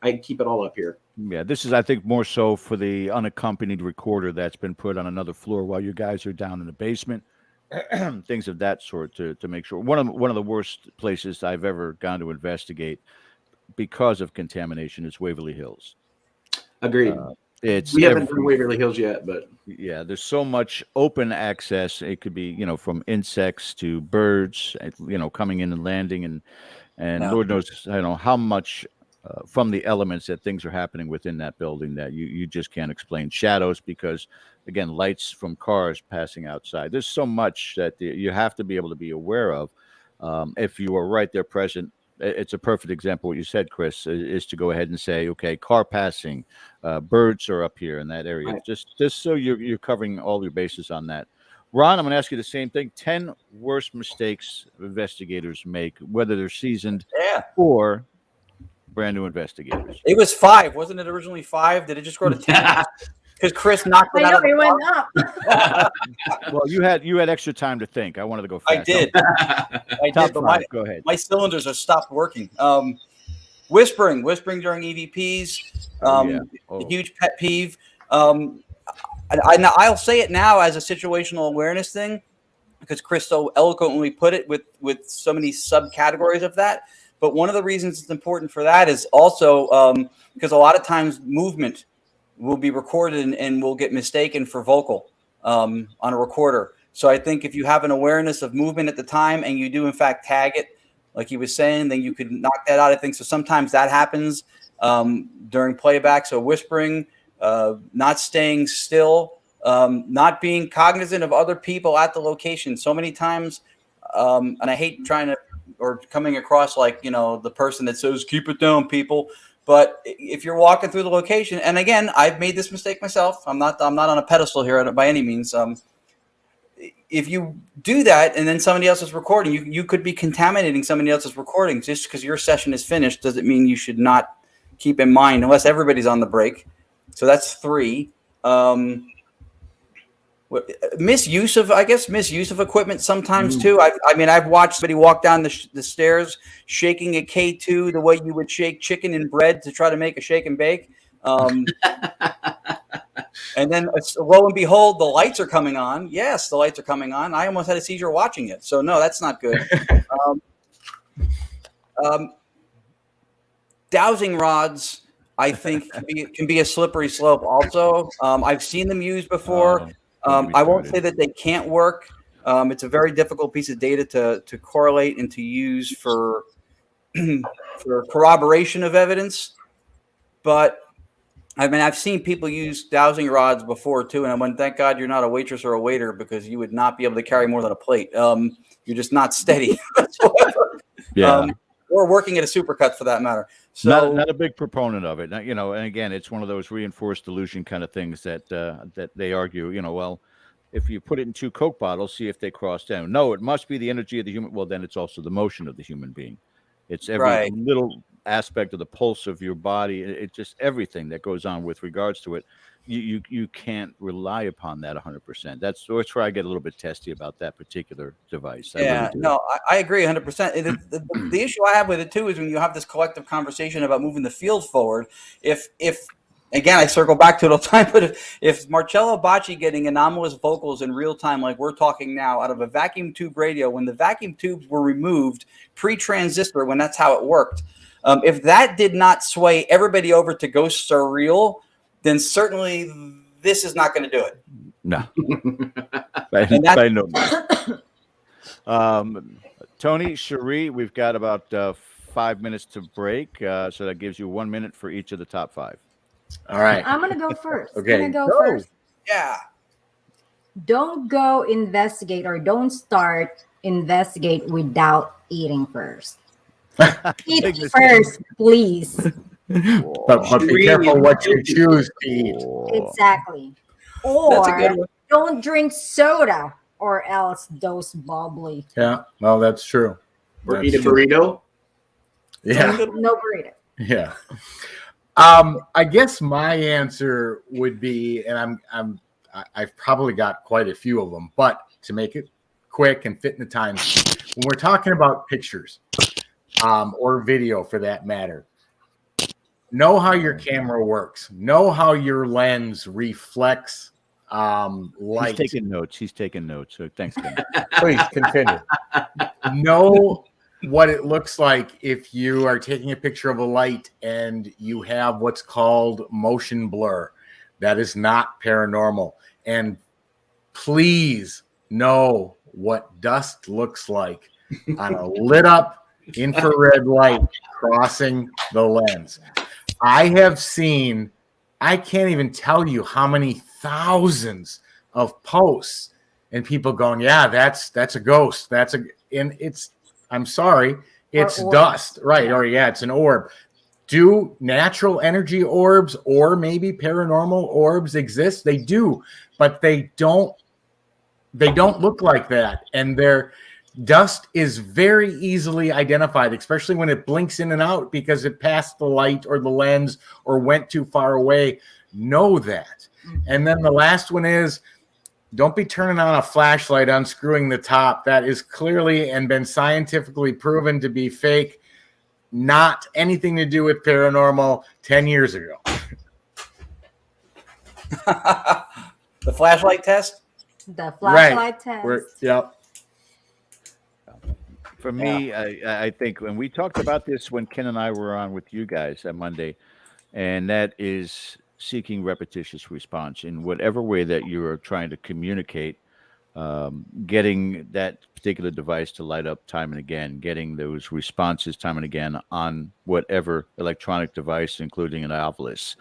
E: I keep it all up here.
B: Yeah, this is, I think, more so for the unaccompanied recorder that's been put on another floor while you guys are down in the basement. Things of that sort to make sure. One of the worst places I've ever gone to investigate because of contamination is Waverly Hills.
E: Agreed. We haven't done Waverly Hills yet, but
B: yeah, there's so much open access. It could be, from insects to birds, coming in and landing, and Lord knows, how much from the elements that things are happening within that building that you just can't explain. Shadows, because again, lights from cars passing outside. There's so much that you have to be able to be aware of. If you are right there present, it's a perfect example. What you said, Chris, is to go ahead and say, okay, car passing, birds are up here in that area. Right. Just so you're covering all your bases on that. Ron, I'm going to ask you the same thing. 10 worst mistakes investigators make, whether they're seasoned or brand new investigators.
F: It was 5, wasn't it? Originally 5. Did it just go to 10? Because Chris knocked it out of the park.
D: Went up.
B: Well, you had extra time to think. I wanted to go fast.
F: I did.
B: But go ahead.
F: My cylinders have stopped working. Whispering during EVPs. A huge pet peeve. I'll say it now as a situational awareness thing, because Chris so eloquently put it with so many subcategories of that. But one of the reasons it's important for that is also because a lot of times movement will be recorded and will get mistaken for vocal on a recorder. So I think if you have an awareness of movement at the time and you do in fact tag it, like he was saying, then you could knock that out. I think so. Sometimes that happens during playback. So whispering, not staying still, not being cognizant of other people at the location. So many times, and I hate trying to, or coming across like, the person that says, keep it down, people. But if you're walking through the location, and again, I've made this mistake myself. I'm not on a pedestal here by any means. If you do that and then somebody else is recording, you could be contaminating somebody else's recording. Just because your session is finished doesn't mean you should not keep in mind, unless everybody's on the break. So that's 3. Misuse of equipment sometimes too. I've watched somebody walk down the stairs shaking a K2 the way you would shake chicken and bread to try to make a shake and bake. And then lo and behold, the lights are coming on. Yes, the lights are coming on. I almost had a seizure watching it. So no, that's not good. Dowsing rods, I think, can be a slippery slope also. I've seen them used before. I won't say that they can't work. It's a very difficult piece of data to correlate and to use for corroboration of evidence. But I've seen people use dowsing rods before too, and I went, thank God you're not a waitress or a waiter, because you would not be able to carry more than a plate. You're just not steady whatsoever.
B: Yeah.
F: Or working at a supercut for that matter. So
B: Not a big proponent of it, and again, it's one of those reinforced delusion kind of things that they argue. Well, if you put it in 2 Coke bottles, see if they cross down. No, it must be the energy of the human. Well, then it's also the motion of the human being. It's every little aspect of the pulse of your body. It's just everything that goes on with regards to it. You can't rely upon that 100%. That's where I get a little bit testy about that particular device.
F: I agree 100%. The issue I have with it too is when you have this collective conversation about moving the field forward. If again, I circle back to it all the time, but if Marcello Bacci getting anomalous vocals in real time, like we're talking now, out of a vacuum tube radio, when the vacuum tubes were removed pre-transistor, when that's how it worked, if that did not sway everybody over to ghosts are real, then certainly this is not going to do it.
B: No. by no means. Tony, Cherie, we've got about 5 minutes to break, so that gives you 1 minute for each of the top 5.
C: All right.
D: I'm gonna go first.
C: Okay.
D: First.
F: Yeah.
D: Don't go investigate, or don't start investigate without eating first. Eat first, please.
C: But be careful what you choose to eat.
D: Exactly. Or don't drink soda, or else dose bubbly.
C: Yeah, well, that's true.
E: Or eat a burrito.
C: Yeah.
D: No burrito.
C: Yeah. I guess my answer would be, and I've probably got quite a few of them, but to make it quick and fit in the time, when we're talking about pictures, or video for that matter, know how your camera works. Know how your lens reflects light.
B: He's taking notes. So thanks, Ken.
A: Please continue.
C: Know what it looks like if you are taking a picture of a light and you have what's called motion blur. That is not paranormal. And please know what dust looks like on a lit up infrared light crossing the lens. I have seen, I can't even tell you how many thousands of posts and people going, yeah, that's a ghost. I'm sorry, it's dust, right? Or yeah, it's an orb. Do natural energy orbs or maybe paranormal orbs exist? They do, but they don't look like that. And their dust is very easily identified, especially when it blinks in and out because it passed the light or the lens or went too far away. Know that. And then the last one is, don't be turning on a flashlight, unscrewing the top. That is clearly and been scientifically proven to be fake. Not anything to do with paranormal 10 years ago.
F: The flashlight test?
D: The flashlight test.
C: Yep.
B: For me, I think when we talked about this when Ken and I were on with you guys that Monday, and that is seeking repetitious response in whatever way that you are trying to communicate, getting that particular device to light up time and again, getting those responses time and again on whatever electronic device, including an Alvalis.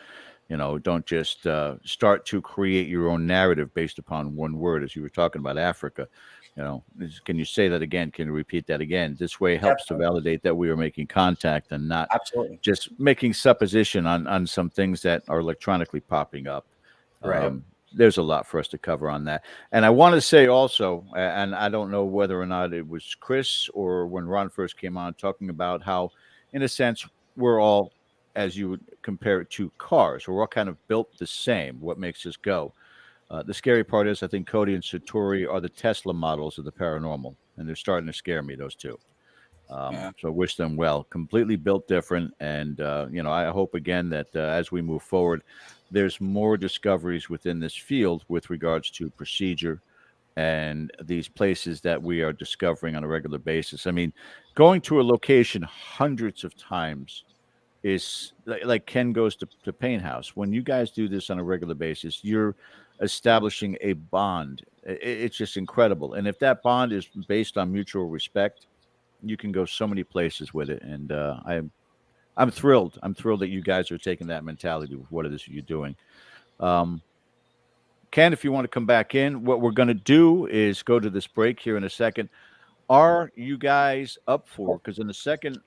B: Don't just start to create your own narrative based upon one word, as you were talking about Africa. Can you say that again? Can you repeat that again? This way it helps to validate that we are making contact and not just making supposition on some things that are electronically popping up.
C: Right.
B: There's a lot for us to cover on that. And I want to say also, and I don't know whether or not it was Chris or when Ron first came on, talking about how, in a sense, we're all, as you would compare it to cars, we're all kind of built the same. What makes us go? The scary part is I think Cody and Satori are the Tesla models of the paranormal, and they're starting to scare me, those two. So I wish them well. Completely built different. And, I hope, again, that as we move forward, there's more discoveries within this field with regards to procedure and these places that we are discovering on a regular basis. I mean, going to a location hundreds of times is like Ken goes to Paint House. When you guys do this on a regular basis, you're establishing a bond. It's just incredible. And if that bond is based on mutual respect, you can go so many places with it. And I'm thrilled. I'm thrilled that you guys are taking that mentality with what it is you're doing. Ken, if you want to come back in, what we're going to do is go to this break here in a second. Are you guys up for? Because in the second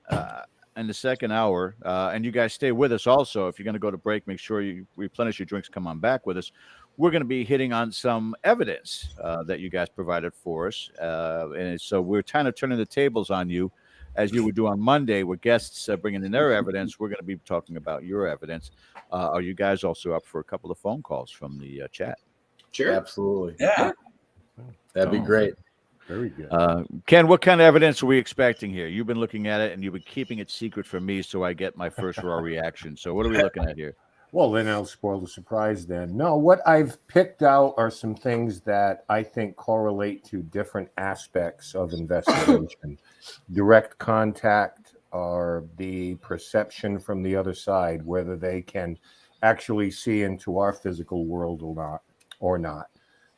B: hour, and you guys stay with us also. If you're going to go to break, make sure you replenish your drinks. Come on back with us. We're going to be hitting on some evidence that you guys provided for us, and so we're kind of turning the tables on you. As you would do on Monday with guests bringing in their evidence, we're going to be talking about your evidence. Are you guys also up for a couple of phone calls from the chat?
E: Sure.
C: Absolutely.
F: Yeah.
C: That'd be great.
A: Very good.
B: Ken, what kind of evidence are we expecting here? You've been looking at it, and you've been keeping it secret from me so I get my first raw reaction. So what are we looking at here?
A: Well, then I'll spoil the surprise then. No, what I've picked out are some things that I think correlate to different aspects of investigation. Direct contact or the perception from the other side, whether they can actually see into our physical world or not.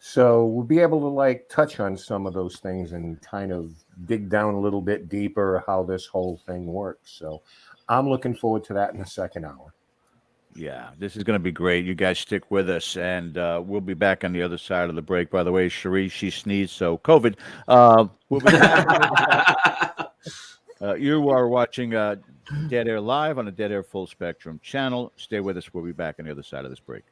A: So we'll be able to touch on some of those things and kind of dig down a little bit deeper how this whole thing works. So I'm looking forward to that in the second hour.
B: Yeah, this is going to be great. You guys stick with us, and we'll be back on the other side of the break. By the way, Cherie, she sneezed, so COVID. We'll be back. You are watching Dead Air Live on the Dead Air Full Spectrum channel. Stay with us. We'll be back on the other side of this break.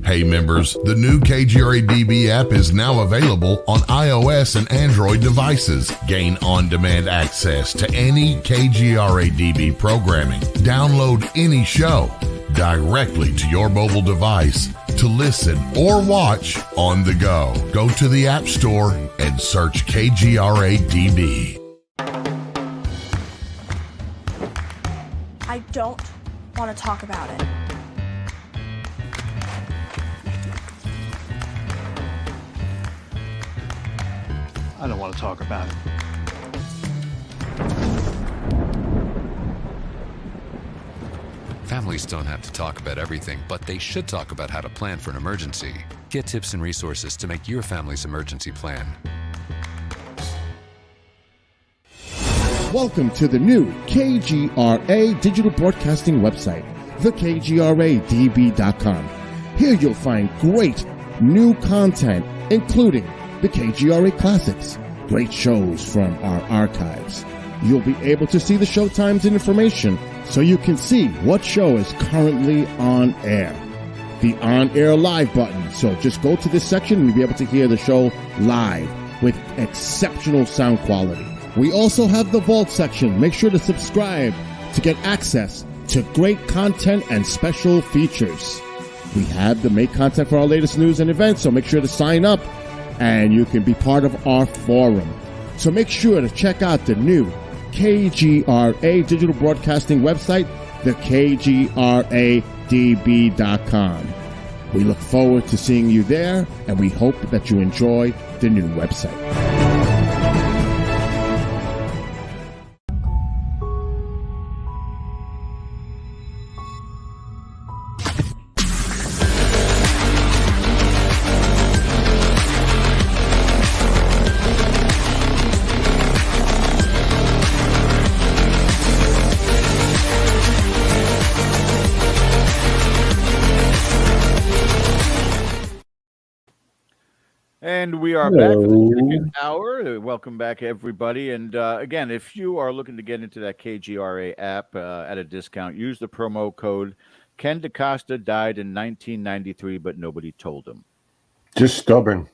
G: Hey members, the new KGRA-DB app is now available on iOS and Android devices. Gain on-demand access to any KGRA-DB programming. Download any show directly to your mobile device to listen or watch on the go. Go to the App Store and search KGRA-DB.
H: I don't want to talk about it.
I: I don't want to talk about it.
J: Families don't have to talk about everything, but they should talk about how to plan for an emergency. Get tips and resources to make your family's emergency plan.
K: Welcome to the new KGRA digital broadcasting website, thekgradb.com. Here you'll find great new content, including the KGRA Classics, great shows from our archives. You'll be able to see the show times and information so you can see what show is currently on air. The On Air Live button. So just go to this section and you'll be able to hear the show live with exceptional sound quality. We also have the Vault section. Make sure to subscribe to get access to great content and special features. We have the make content for our latest news and events, so make sure to sign up and you can be part of our forum. So make sure to check out the new KGRA digital broadcasting website, thekgra.com. KGRADB.com. We look forward to seeing you there, and we hope that you enjoy the new website.
B: And we are back for the second hour. Welcome back, everybody. And again, if you are looking to get into that KGRA app at a discount, use the promo code. Ken DaCosta died in 1993, but nobody told him.
A: Just stubborn.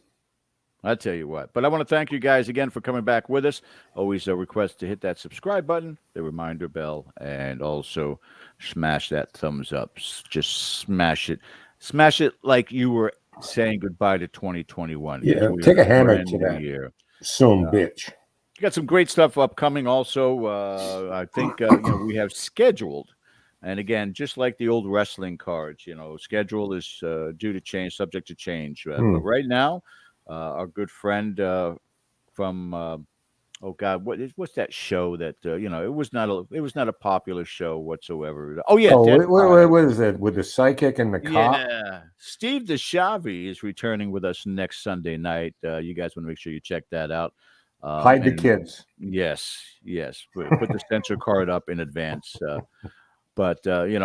B: I tell you what. But I want to thank you guys again for coming back with us. Always a request to hit that subscribe button, the reminder bell, and also smash that thumbs up. Just smash it. Smash it like you were saying goodbye to 2021.
A: Yeah, take a hammer to that
B: year.
A: Son bitch.
B: You got some great stuff upcoming also. I think we have scheduled, and again, just like the old wrestling cards, schedule is due to change, subject to change. But right now, our good friend from what's that show that it was not a popular show whatsoever. Oh yeah,
A: what is it with the psychic and the cop?
B: Yeah, Steve DeShavi is returning with us next Sunday night. You guys want to make sure you check that out.
A: Hide the kids.
B: Yes. Put the censor card up in advance. But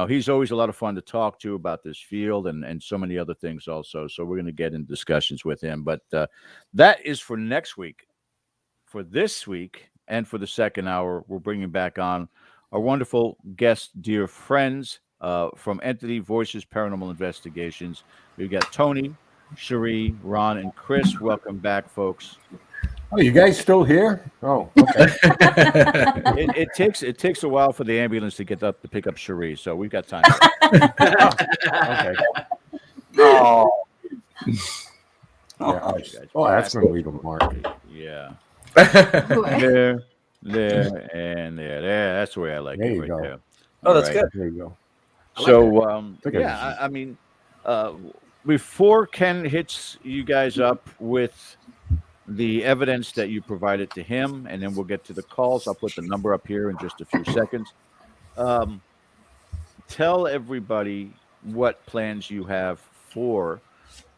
B: he's always a lot of fun to talk to about this field and so many other things also. So we're going to get in discussions with him. But that is for next week. For this week and for the second hour, we're bringing back on our wonderful guest, dear friends from Entity Voices Paranormal Investigations. We've got Tony, Cherie, Ron, and Chris. Welcome back, folks.
A: Oh, you guys still here? Oh, okay.
B: It takes a while for the ambulance to get up to pick up Cherie, so we've got time.
A: Okay.
F: Oh.
A: Yeah, that's going to leave a mark.
B: Yeah. there, and there. That's the way I like it right there.
F: Oh, that's good.
A: There you go.
B: So, before Ken hits you guys up with the evidence that you provided to him, and then we'll get to the calls. I'll put the number up here in just a few seconds. Tell everybody what plans you have for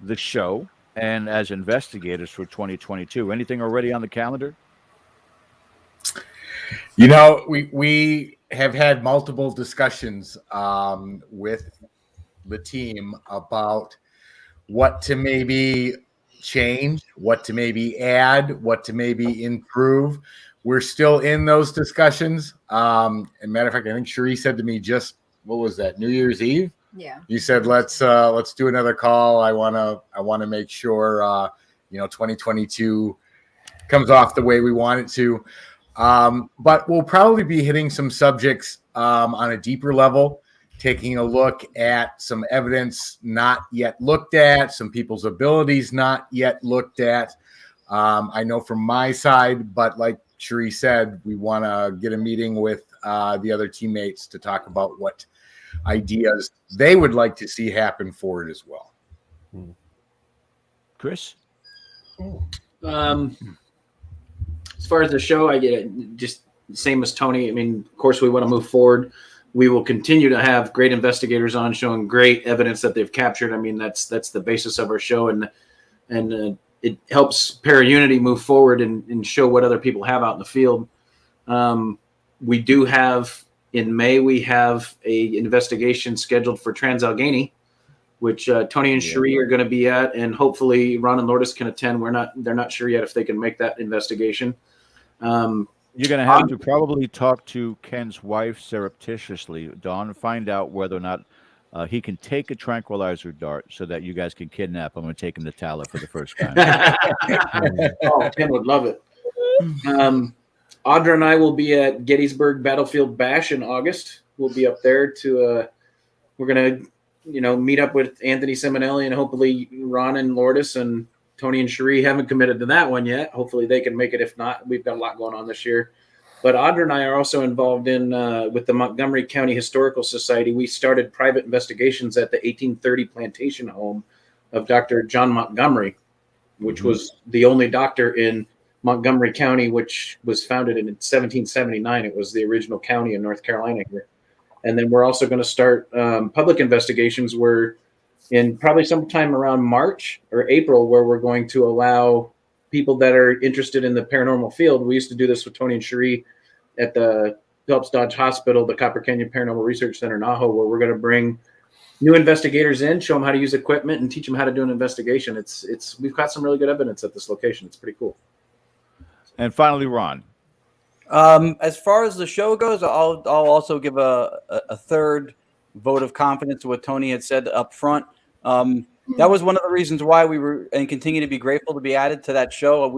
B: the show and as investigators for 2022. Anything already on the calendar?
C: We have had multiple discussions with the team about what to maybe change, what to maybe add, what to maybe improve. We're still in those discussions. And matter of fact, I think Cherie said to me just, what was that, New Year's Eve?
D: Yeah.
C: You said let's do another call. I wanna make sure 2022 comes off the way we want it to. But we'll probably be hitting some subjects on a deeper level, taking a look at some evidence not yet looked at, some people's abilities not yet looked at. I know from my side, but like Cherie said, we want to get a meeting with the other teammates to talk about what ideas they would like to see happen for it as well.
B: Chris?
E: As far as the show, I get it just same as Tony. I mean, of course, we want to move forward. We will continue to have great investigators on showing great evidence that they've captured. I mean, that's the basis of our show, and it helps Paraunity move forward and show what other people have out in the field. We do have in May, we have a investigation scheduled for Trans-Allegheny, which Tony and Cherie are going to be at, and hopefully Ron and Lourdes can attend. They're not sure yet if they can make that investigation.
B: You're going to have to probably talk to Ken's wife surreptitiously, Dawn, find out whether or not he can take a tranquilizer dart so that you guys can kidnap him and take him to Tala for the first time.
E: Oh, Ken would love it. Audra and I will be at Gettysburg Battlefield Bash in August. We'll be up there to we're going to meet up with Anthony Simonelli and hopefully Ron and Lourdes and Tony and Cherie haven't committed to that one yet. Hopefully they can make it. If not, we've got a lot going on this year. But Audra and I are also involved in with the Montgomery County Historical Society. We started private investigations at the 1830 plantation home of Dr. John Montgomery, which was the only doctor in Montgomery County, which was founded in 1779. It was the original county in North Carolina here. And then we're also going to start public investigations where in probably sometime around March or April, where we're going to allow people that are interested in the paranormal field. We used to do this with Tony and Cherie at the Phelps Dodge Hospital, the Copper Canyon Paranormal Research Center in Ajo, where we're going to bring new investigators in, show them how to use equipment, and teach them how to do an investigation. We've got some really good evidence at this location. It's pretty cool.
B: And finally, Ron.
F: As far as the show goes, I'll also give a third vote of confidence to what Tony had said up front. That was one of the reasons why we were and continue to be grateful to be added to that show.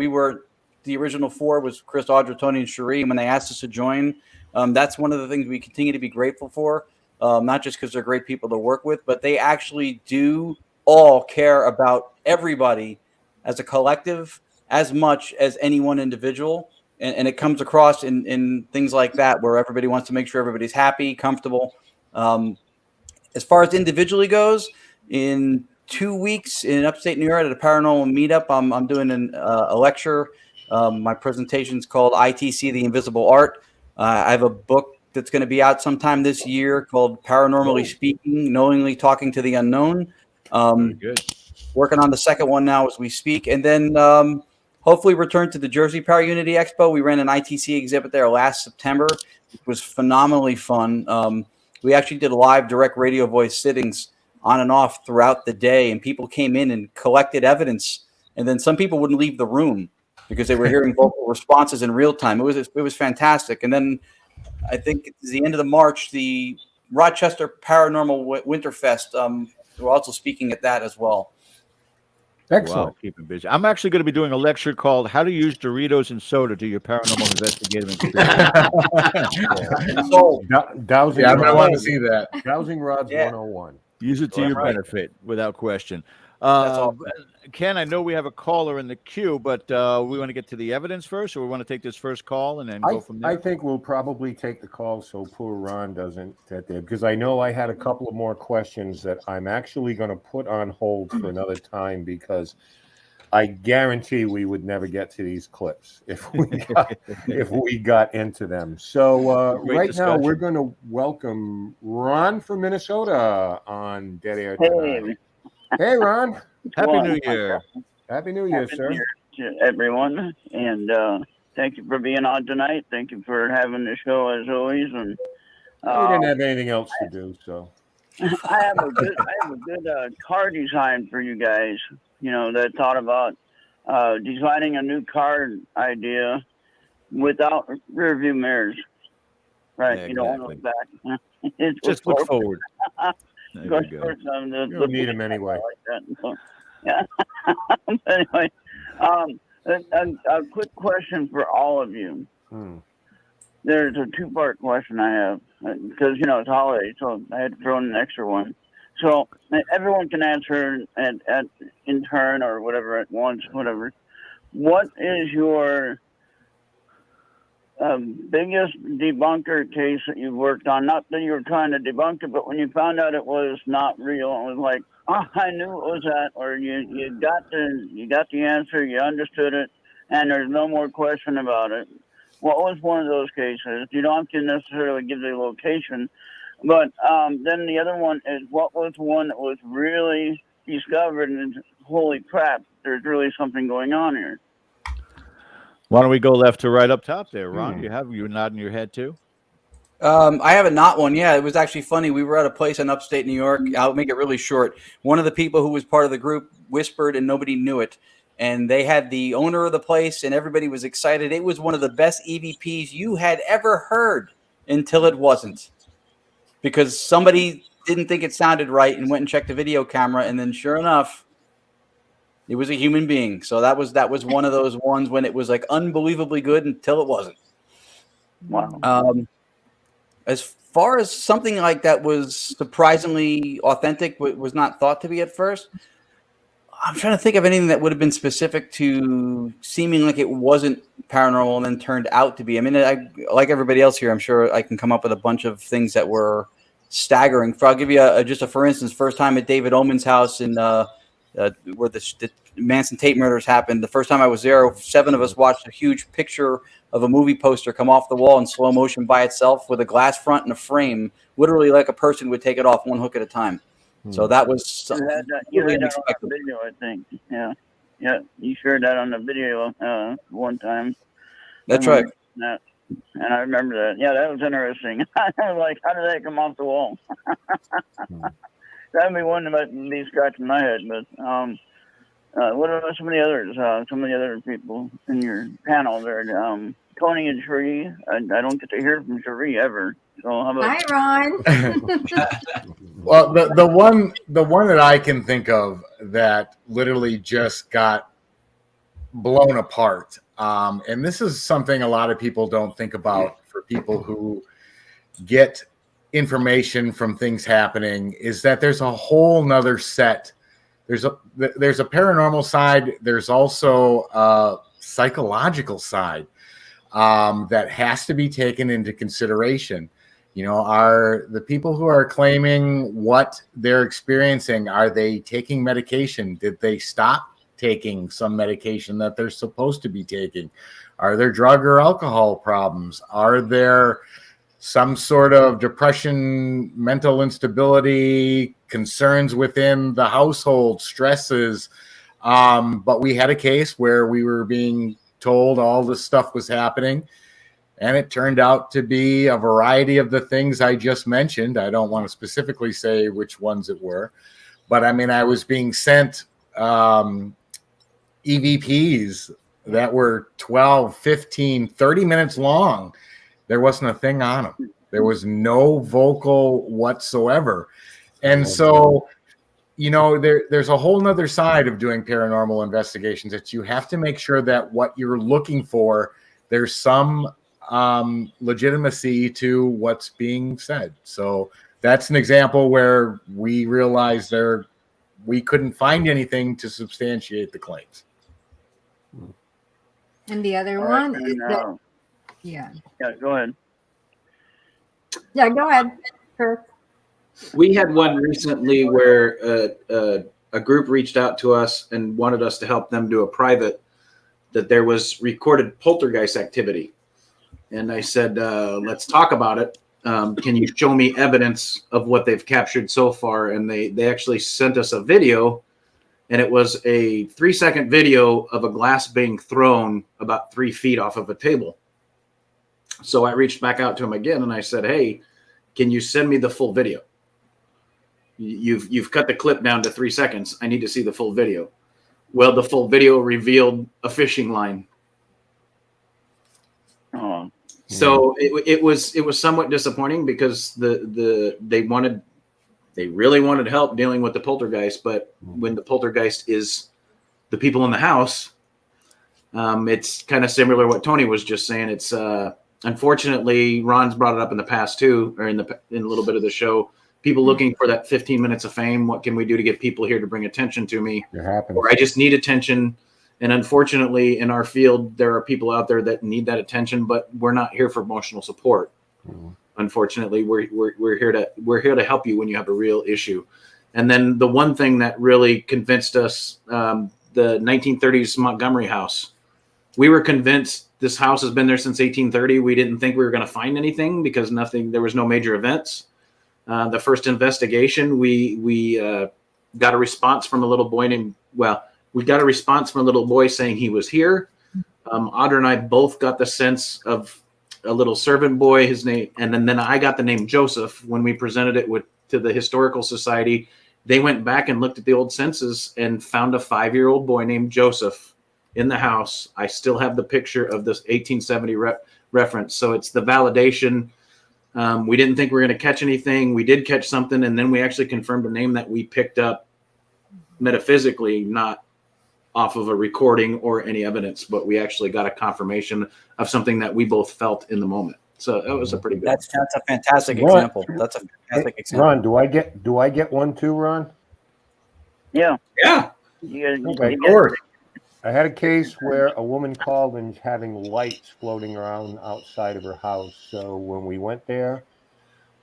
F: The original 4 was Chris, Audra, Tony, and Cherie. And when they asked us to join, that's one of the things we continue to be grateful for. Not just because they're great people to work with, but they actually do all care about everybody as a collective as much as any one individual. And it comes across in things like that, where everybody wants to make sure everybody's happy, comfortable. As far as individually goes, in 2 weeks in upstate New York at a paranormal meetup, I'm doing a lecture. My presentation is called ITC, The Invisible Art. I have a book that's going to be out sometime this year called Paranormally Speaking, Knowingly Talking to the Unknown.
B: Very good.
F: Working on the second one now as we speak. And then hopefully return to the Jersey Power Unity Expo. We ran an ITC exhibit there last September. It was phenomenally fun. We actually did live direct radio voice sittings on and off throughout the day, and people came in and collected evidence. And then some people wouldn't leave the room because they were hearing vocal responses in real time. It was fantastic. And then I think at the end of March, the Rochester Paranormal Winterfest, we're also speaking at that as well.
A: Excellent.
B: Wow, keeping busy. I'm actually going to be doing a lecture called "How to Use Doritos and Soda to Your Paranormal Investigative Experience."
A: Dowsing
C: I'm gonna want to
A: rods.
C: see that.
A: Dowsing rods 101.
B: Use it to your benefit, without question.
F: That's all.
B: Ken, I know we have a caller in the queue, but we want to get to the evidence first, or we want to take this first call and then go from there?
A: I think we'll probably take the call so poor Ron doesn't get there, because I know I had a couple of more questions that I'm actually going to put on hold for another time, because I guarantee we would never get to these clips if we got into them. So right now we're going to welcome Ron from Minnesota on Dead Air tonight. Hey, Ron.
B: Happy New Year.
A: Happy New Year,
L: Happy
A: sir.
L: New Year to everyone, and thank you for being on tonight. Thank you for having the show as always. And
A: We didn't have anything else to do, so
L: I have a good car design for you guys. You know, that thought about designing a new car idea without rear view mirrors. Right,
B: Yeah,
L: you don't want to look back. It's
B: Just look forward. There
L: Go
B: we go.
L: first,
A: you don't need him anyway.
L: like that. So, yeah. Anyway, a quick question for all of you. There's a 2-part question I have, because it's holiday, so I had to throw in an extra one. So everyone can answer at in turn or whatever at once, whatever. What is your biggest debunker case that you've worked on? Not that you were trying to debunk it, but when you found out it was not real, it was like, oh, I knew it was that, or you got the answer, you understood it, and there's no more question about it. What was one of those cases? You don't have to necessarily give the location, but then the other one is, what was one that was really discovered and holy crap, there's really something going on here?
B: Why don't we go left to right up top there, Ron? You nodding your head too?
F: I have a not one. Yeah, it was actually funny. We were at a place in upstate New York. I'll make it really short. One of the people who was part of the group whispered and nobody knew it. And they had the owner of the place and everybody was excited. It was one of the best EVPs you had ever heard until it wasn't. Because somebody didn't think it sounded right and went and checked the video camera. And then sure enough, it was a human being. So that was one of those ones when it was like unbelievably good until it wasn't.
L: Wow.
F: As far as something like that was surprisingly authentic, was not thought to be at first, I'm trying to think of anything that would have been specific to seeming like it wasn't paranormal and then turned out to be. I mean, like everybody else here, I'm sure I can come up with a bunch of things that were staggering. I'll give you just a for instance. First time at David Oman's house in where the Manson Tate murders happened. The first time I was there, 7 of us watched a huge picture of a movie poster come off the wall in slow motion by itself with a glass front and a frame, literally like a person would take it off one hook at a time. So that was
L: you had that on the video, I think. Yeah, you shared that on the video one time.
F: That's right.
L: And I remember that. Yeah, that was interesting. I was like, how did that come off the wall? That'd be one that would be scratching my head. But what about some of the others? Some of the other people in your panel there. Tony and Cherie. I don't get to hear from Cherie ever. So how about?
D: Hi, Ron.
C: Well, the one that I can think of that literally just got blown apart, and this is something a lot of people don't think about for people who get information from things happening, is that there's a whole nother set. There's a paranormal side. There's also a psychological side that has to be taken into consideration. You know, are the people who are claiming what they're experiencing, are they taking medication? Did they stop taking some medication that they're supposed to be taking? Are there drug or alcohol problems? Are there some sort of depression, mental instability, concerns within the household, stresses? But we had a case where we were being told all this stuff was happening, and it turned out to be a variety of the things I just mentioned. I don't want to specifically say which ones it were, but I mean, I was being sent EVPs that were 12, 15, 30 minutes long. There wasn't a thing on them. There was no vocal whatsoever. And so, you know, there's a whole nother side of doing paranormal investigations, that you have to make sure that what you're looking for, there's some legitimacy to what's being said. So that's an example where we realized we couldn't find anything to substantiate the claims.
D: And the other
L: All
D: one
L: right,
D: is
L: and,
D: yeah,
L: go ahead.
D: Yeah, go ahead, Kirk.
E: We had one recently where a group reached out to us and wanted us to help them do a private, that there was recorded poltergeist activity. And I said, let's talk about it. Can you show me evidence of what they've captured so far? And they actually sent us a video, and it was a 3-second video of a glass being thrown about 3 feet off of a table. So I reached back out to him again and I said, hey, can you send me the full video? You've cut the clip down to 3 seconds. I need to see the full video. Well, the full video revealed a fishing line.
L: Oh.
E: So it was somewhat disappointing, because they really wanted help dealing with the poltergeist, but when the poltergeist is the people in the house, it's kind of similar to what Tony was just saying. It's unfortunately, Ron's brought it up in the past too, or in a little bit of the show. People looking for that 15 minutes of fame. What can we do to get people here to bring attention to me?
A: It happens.
E: Or I just need attention. And unfortunately, in our field, there are people out there that need that attention, but we're not here for emotional support. Unfortunately, we're here to help you when you have a real issue. And then the one thing that really convinced us, the 1930s Montgomery house, we were convinced this house has been there since 1830. We didn't think we were going to find anything because there was no major events. The first investigation, we got a response from a little boy saying he was here. Audra and I both got the sense of a little servant boy, his name, and then I got the name Joseph. When we presented it to the Historical Society, they went back and looked at the old census and found a 5-year-old boy named Joseph in the house. I still have the picture of this 1870 reference. So it's the validation. We didn't think we were going to catch anything. We did catch something, and then we actually confirmed a name that we picked up metaphysically, not off of a recording or any evidence, but we actually got a confirmation of something that we both felt in the moment. So that was a pretty good.
F: That's a fantastic example. That's a fantastic example.
A: Ron, do I get one too, Ron?
L: Yeah.
E: Yeah.
A: Okay.
C: Of course.
A: I had a case where a woman called and having lights floating around outside of her house. So when we went there,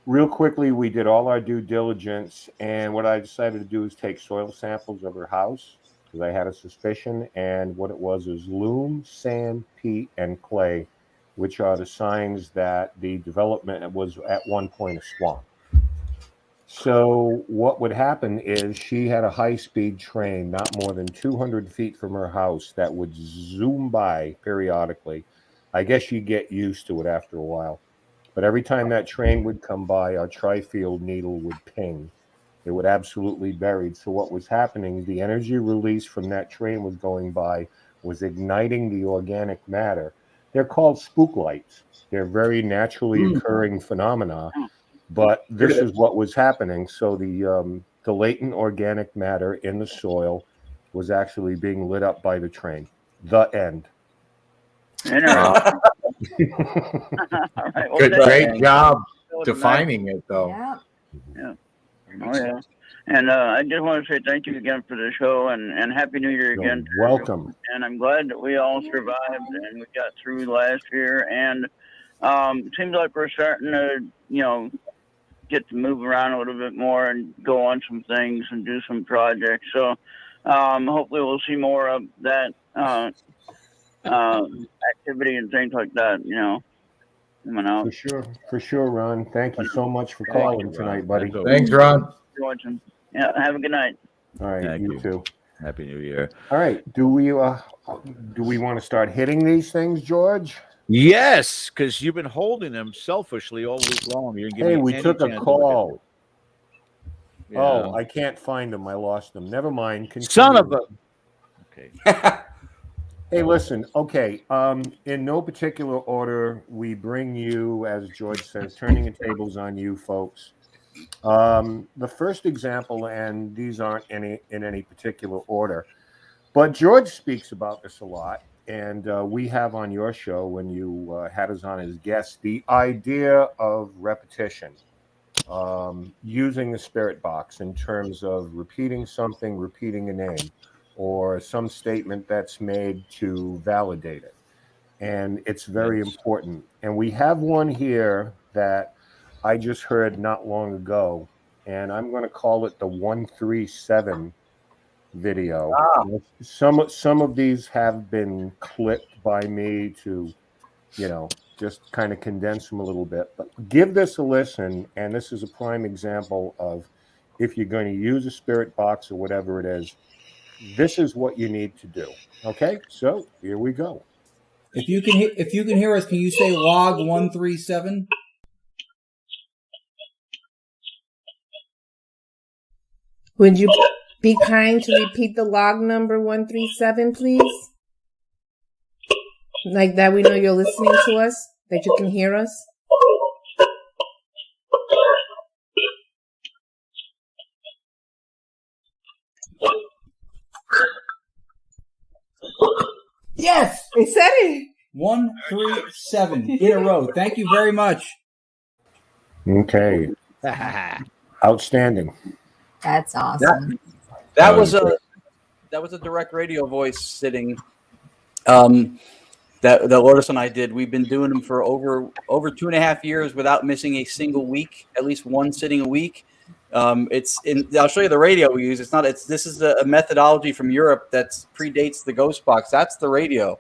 A: real quickly, we did all our due diligence. And what I decided to do is take soil samples of her house because I had a suspicion. And what it was loam, sand, peat, and clay, which are the signs that the development was at one point a swamp. So what would happen is she had a high-speed train not more than 200 feet from her house that would zoom by periodically. I guess you get used to it after a while. But every time that train would come by, our tri-field needle would ping. It would absolutely buried. So what was happening, the energy release from that train was going by, was igniting the organic matter. They're called spook lights. They're very naturally occurring phenomena. But this is what was happening. So the latent organic matter in the soil was actually being lit up by the train. The end.
L: Interesting. All right. Well,
C: Great job defining it, though.
D: Yeah.
L: Oh, yeah. And I just want to say thank you again for the show and Happy New Year again.
A: You're welcome.
L: And I'm glad that we all survived and we got through last year. And it seems like we're starting to, get to move around a little bit more and go on some things and do some projects. So hopefully we'll see more of that activity and things like that, coming out.
A: For sure, Ron. Thank you so much for calling tonight, buddy.
C: Thanks, Ron.
L: Yeah, have a good night.
A: All right,
B: Thank you.
A: too.
B: Happy New Year.
A: All right, do we want to start hitting these things, George?
B: Yes, because you've been holding them selfishly all week long. You didn't give
A: Hey,
B: me
A: we
B: any
A: took a
B: chance to
A: call.
B: look at them.
A: Oh,
B: Yeah.
A: I can't find them. I lost them. Never mind.
B: Son of a. Okay.
A: Hey, listen. Okay. In no particular order, we bring you, as George says, turning the tables on you folks. The first example, and these aren't in any particular order, but George speaks about this a lot. And we have on your show, when you had us on as guests, the idea of repetition, using the spirit box in terms of repeating something, repeating a name, or some statement that's made to validate it. And it's very important. And we have one here that I just heard not long ago, and I'm going to call it the 137 video. Some of these have been clipped by me to, just kind of condense them a little bit. But give this a listen, and this is a prime example of if you're going to use a spirit box or whatever it is, this is what you need to do. Okay, so here we go.
M: If you can hear us, can you say log 137?
N: Would you be kind to repeat the log number 137, please? Like that we know you're listening to us, that you can hear us.
M: Yes!
N: It said it.
M: 137 in a row. Thank you very much.
A: Okay. Outstanding.
D: That's awesome.
F: That was a direct radio voice sitting that Lourdes and I did. We've been doing them for over 2.5 years without missing a single week, at least one sitting a week. I'll show you the radio we use. This is a methodology from Europe that predates the Ghost Box. That's the radio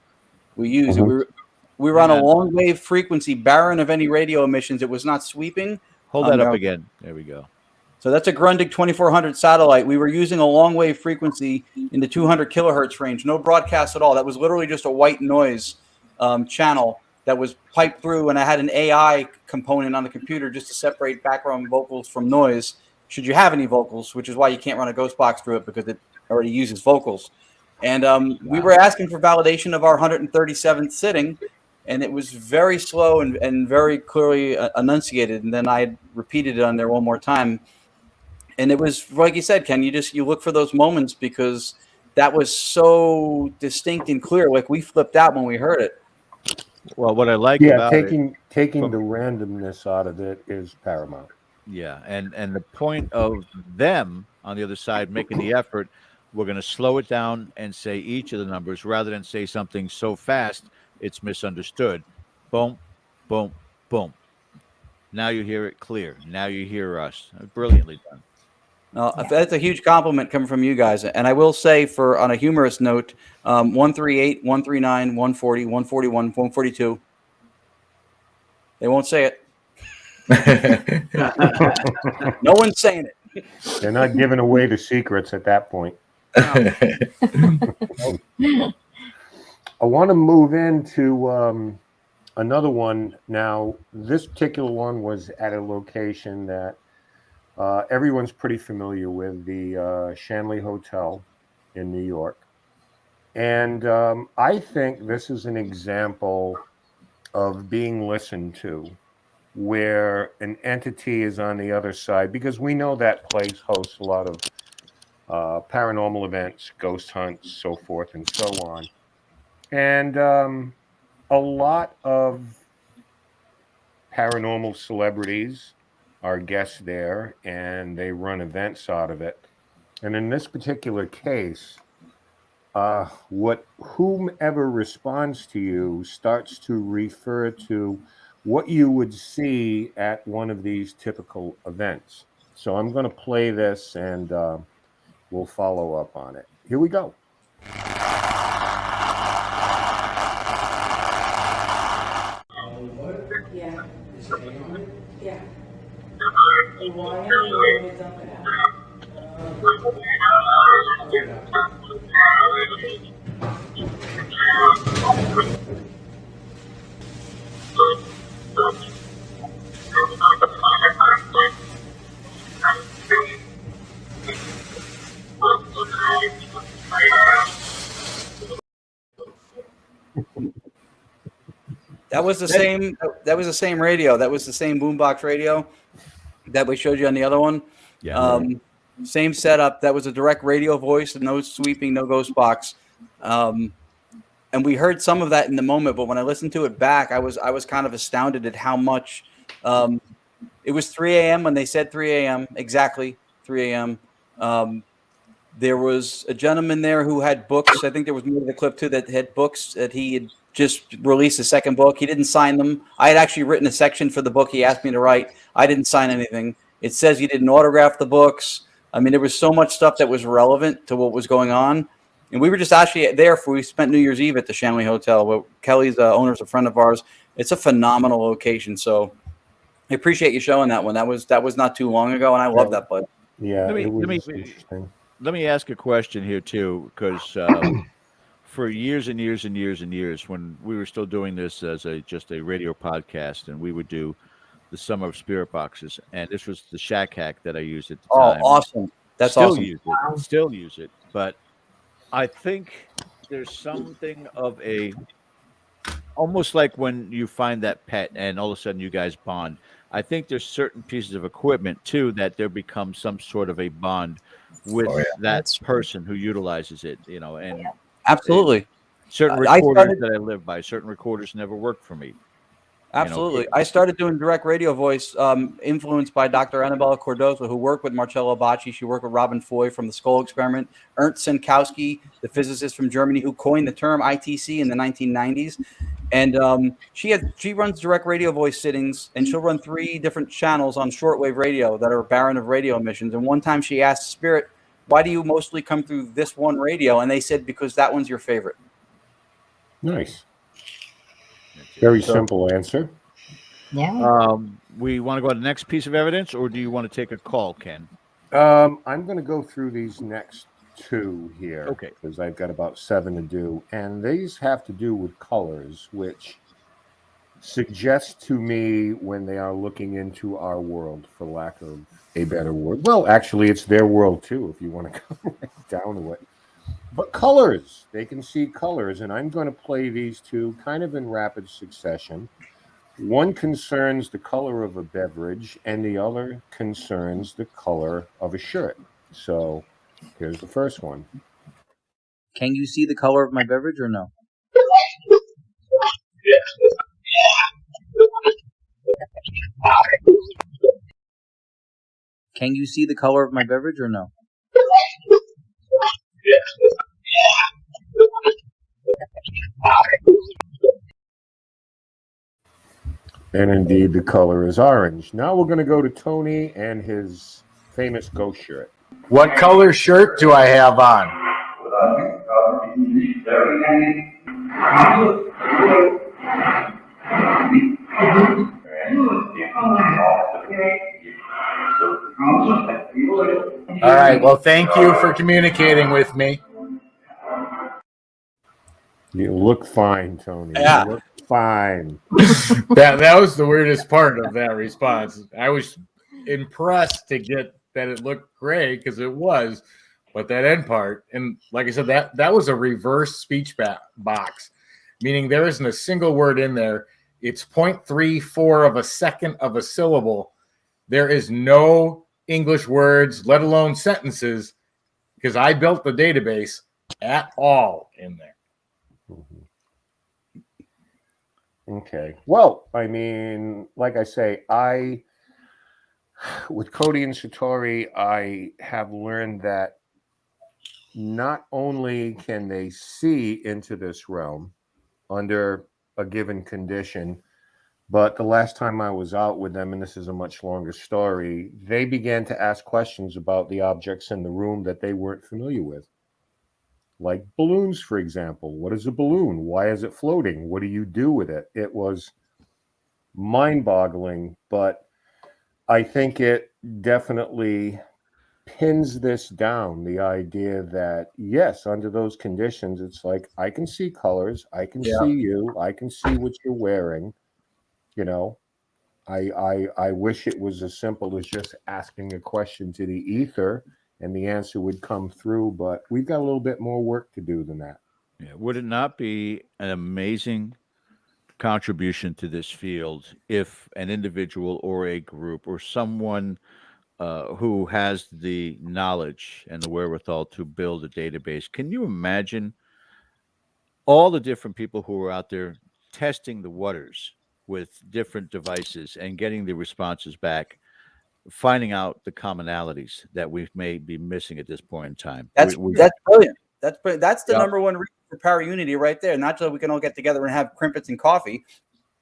F: we use.
A: Mm-hmm.
F: We were on a long wave frequency, barren of any radio emissions. It was not sweeping.
B: Hold that up again. There we go.
F: So that's a Grundig 2400 satellite. We were using a long wave frequency in the 200 kilohertz range. No broadcast at all. That was literally just a white noise channel that was piped through, and I had an AI component on the computer just to separate background vocals from noise, should you have any vocals, which is why you can't run a Ghost Box through it because it already uses vocals. And we were asking for validation of our 137th sitting, and it was very slow and very clearly enunciated. And then I repeated it on there one more time. And it was, like you said, Ken, you look for those moments because that was so distinct and clear. Like we flipped out when we heard it.
B: Well, what I like about
A: taking the randomness out of it is paramount.
B: Yeah, and the point of them on the other side making the effort We're going to slow it down and say each of the numbers rather than say something so fast it's misunderstood. Boom, boom, boom. Now you hear it clear. Now you hear us. Brilliantly done.
F: That's a huge compliment coming from you guys. And I will say, on a humorous note, 138, 139, 140, 141, 142. They won't say it. No one's saying it.
A: They're not giving away the secrets at that point. I want to move into another one. Now, this particular one was at a location that everyone's pretty familiar with, the Shanley Hotel in New York. And I think this is an example of being listened to, where an entity is on the other side, because we know that place hosts a lot of paranormal events, ghost hunts, so forth and so on. And a lot of paranormal celebrities are guests there, and they run events out of it. And in this particular case, whomever responds to you starts to refer to what you would see at one of these typical events. So I'm going to play this, and we'll follow up on it. Here we go.
N: Yeah. Yeah. Why are you going to dump it out?
F: That was the same. That was the same radio. That was the same boombox radio that we showed you on the other one.
B: Yeah.
F: Same setup. That was a direct radio voice, no sweeping, no ghost box. And we heard some of that in the moment, but when I listened to it back, I was kind of astounded at how much. It was 3 a.m. when they said 3 a.m. exactly 3 a.m. There was a gentleman there who had books. I think there was more of the clip too that had books that he had just released a second book. He didn't sign them. I had actually written a section for the book he asked me to write. I didn't sign anything. It says he didn't autograph the books. I mean, there was so much stuff that was relevant to what was going on. And we were just actually there we spent New Year's Eve at the Shanley Hotel. Where Kelly's owner's a friend of ours. It's a phenomenal location. So I appreciate you showing that one. That was not too long ago, and I love that place.
A: Yeah,
B: Let me ask a question here too, because for years and years and years and years, when we were still doing this as just a radio podcast, and we would do the Summer of Spirit Boxes, and this was the Shack Hack that I used at the time.
F: Oh, awesome! That's
B: still
F: awesome.
B: Still use it, but I think there's something of almost like when you find that pet and all of a sudden you guys bond. I think there's certain pieces of equipment too that there becomes some sort of a bond with that person who utilizes it, and
F: absolutely
B: certain recorders that I live by, certain recorders never worked for me.
F: Absolutely. I started doing direct radio voice, influenced by Dr. Annabella Cordoza, who worked with Marcello Bacci. She worked with Robin Foy from the Skull Experiment. Ernst Sinkowski, the physicist from Germany, who coined the term ITC in the 1990s. And she runs direct radio voice sittings, and she'll run 3 different channels on shortwave radio that are barren of radio emissions. And one time she asked Spirit, why do you mostly come through this one radio? And they said, because that one's your favorite.
A: Nice. Very simple answer.
D: Yeah.
B: We want to go to the next piece of evidence, or do you want to take a call, Ken?
A: I'm going to go through these next 2 here.
B: Okay.
A: Because I've got about 7 to do. And these have to do with colors, which suggest to me when they are looking into our world, for lack of a better word. Well, actually, it's their world too, if you want to come right down to it. But colors, they can see colors, and I'm going to play these 2 kind of in rapid succession. One concerns the color of a beverage, and the other concerns the color of a shirt. So here's the first one.
F: Can you see the color of my beverage or no? Can you see the color of my beverage or no?
A: And indeed, the color is orange. Now we're going to go to Tony and his famous ghost shirt.
C: What color shirt do I have on? All right. Well, thank you for communicating with me.
A: You look fine, Tony.
F: Yeah.
A: You look fine.
C: That was the weirdest part of that response. I was impressed to get that it looked gray because it was, but that end part, and like I said, that was a reverse speech box, meaning there isn't a single word in there. It's 0.34 of a second of a syllable. There is no English words, let alone sentences, because I built the database at all in there.
A: Okay. Well, I mean, like I say, with Cody and Satori, I have learned that not only can they see into this realm under a given condition, but the last time I was out with them, and this is a much longer story, they began to ask questions about the objects in the room that they weren't familiar with. Like balloons, for example. What is a balloon? Why is it floating? What do you do with it? It was mind-boggling, but I think it definitely pins this down, the idea that, yes, under those conditions, it's like, I can see colors, I can see you, I can see what you're wearing. You know, I wish it was as simple as just asking a question to the ether and the answer would come through, but we've got a little bit more work to do than that.
B: Yeah. Would it not be an amazing contribution to this field if an individual or a group or someone who has the knowledge and the wherewithal to build a database? Can you imagine all the different people who are out there testing the waters with different devices and getting the responses back, finding out the commonalities that we may be missing at this point in time?
F: That's brilliant. That's the number one reason for Power Unity right there. Not so that we can all get together and have crimpets and coffee.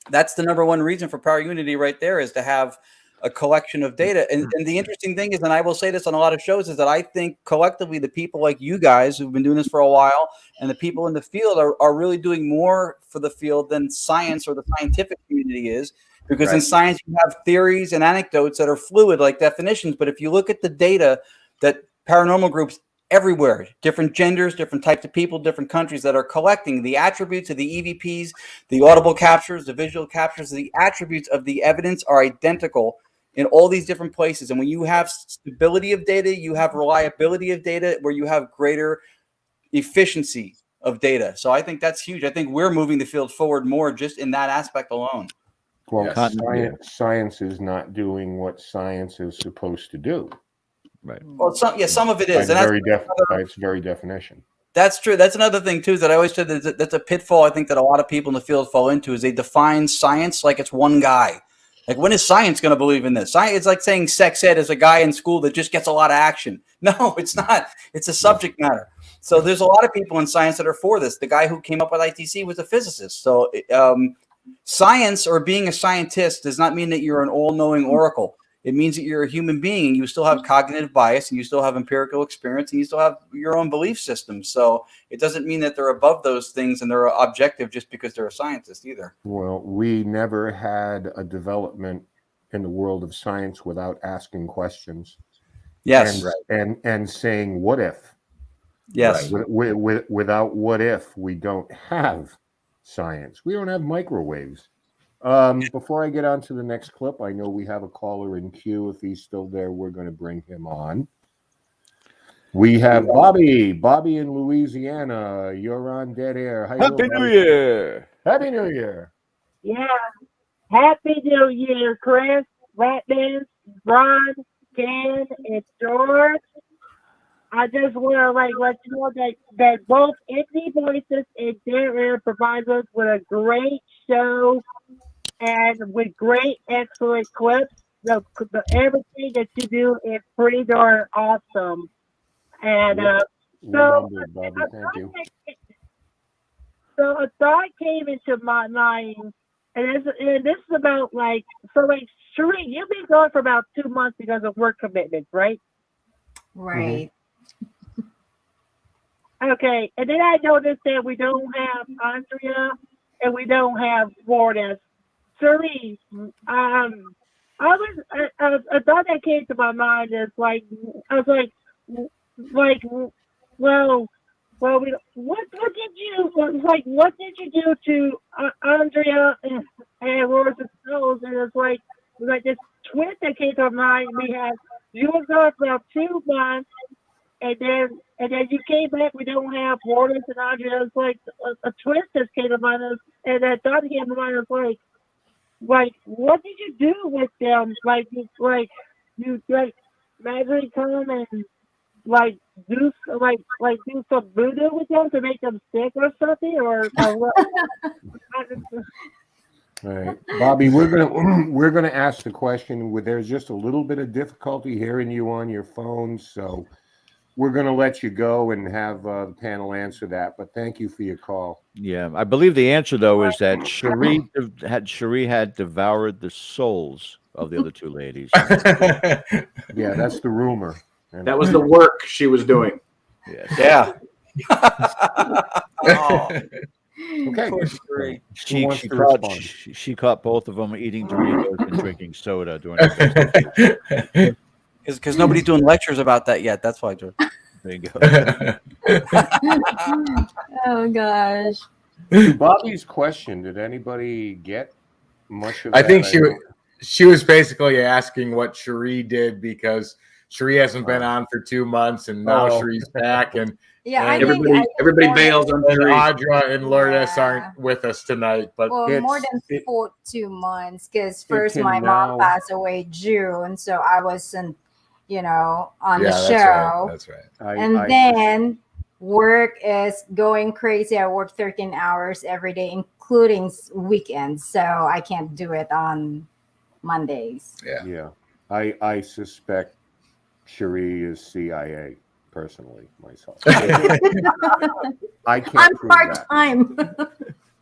F: That's the number one reason for Power Unity right there, is to have a collection of data. And the interesting thing is, and I will say this on a lot of shows, is that I think collectively the people like you guys who've been doing this for a while and the people in the field are really doing more for the field than science or the scientific community is. Because in science, you have theories and anecdotes that are fluid, like definitions. But if you look at the data that paranormal groups everywhere, different genders, different types of people, different countries that are collecting the attributes of the EVPs, the audible captures, the visual captures, the attributes of the evidence are identical in all these different places. And when you have stability of data, you have reliability of data, where you have greater efficiency of data. So I think that's huge. I think we're moving the field forward more just in that aspect alone.
A: Well, science is not doing what science is supposed to do.
B: Right.
F: Well, some of it is.
A: By its very definition.
F: That's true. That's another thing too, that I always said that's a pitfall I think that a lot of people in the field fall into, is they define science like it's one guy. Like, when is science going to believe in this? It's like saying sex ed is a guy in school that just gets a lot of action. No, it's not. It's a subject matter. So there's a lot of people in science that are for this. The guy who came up with ITC was a physicist. So science, or being a scientist, does not mean that you're an all-knowing oracle. It means that you're a human being. You still have cognitive bias, and you still have empirical experience, and you still have your own belief system. So it doesn't mean that they're above those things and they're objective just because they're a scientist either.
A: Well, we never had a development in the world of science without asking questions.
F: Yes.
A: And saying, what if?
F: Yes.
A: Without what if, we don't have science. We don't have microwaves. Before I get on to the next clip, I know we have a caller in queue. If he's still there, we're going to bring him on. We have Bobby in Louisiana. You're on Dead Air.
B: Happy New Year.
A: Happy New Year.
O: Yeah. Happy New Year, Chris, Rathman, Ron, Ken, and George. I just want to let you know that both Entity Voices and Dead Air provides us with a great show and with great, excellent clips. Everything that you do is pretty darn awesome. And
A: Bobby, thank you.
O: So a thought came into my mind and this is about like Cherie, you've been gone for about 2 months because of work commitments, right?
D: Right.
O: Okay, and then I noticed that we don't have Andrea and we don't have Lourdes. Cherie, a thought that came to my mind is like, I was like, well, what did you do to Andrea and Lourdes Gonzales? And it's like this twist that came to mind. We had you were gone for about 2 months, and then you came back. We don't have Lourdes and Andrea. It's like a twist that came to mind, and that thought came to mind. Is like, what did you do with them? You magically come and do some voodoo with them to make them sick or something, or what?
A: All right, Bobby, we're gonna ask the question. There's just a little bit of difficulty hearing you on your phone, so we're gonna let you go and have the panel answer that. But thank you for your call.
B: Yeah, I believe the answer though is that Cherie had devoured the souls of the other two ladies.
A: Yeah, that's the rumor.
E: That was the work she was doing.
B: Yes.
F: Yeah.
A: Okay.
B: She caught both of them eating Doritos and drinking soda during the
F: because nobody's doing lectures about that yet. That's why, George.
B: There you go.
D: Oh gosh.
A: To Bobby's question, did anybody get much of that?
C: I think she was basically asking what Cherie did, because Cherie hasn't been on for 2 months, and now Cherie's back, and
E: everybody bails on Cherie.
C: Audra and Lourdes aren't with us tonight, but
D: more than 2 months, because first my mom passed away June, so I wasn't, on the show.
C: That's right.
D: Then work is going crazy. I work 13 hours every day, including weekends, so I can't do it on Mondays.
A: Yeah. I suspect Cherie is CIA. Personally, myself, I can't.
D: I'm
A: prove
D: part-time.
A: That.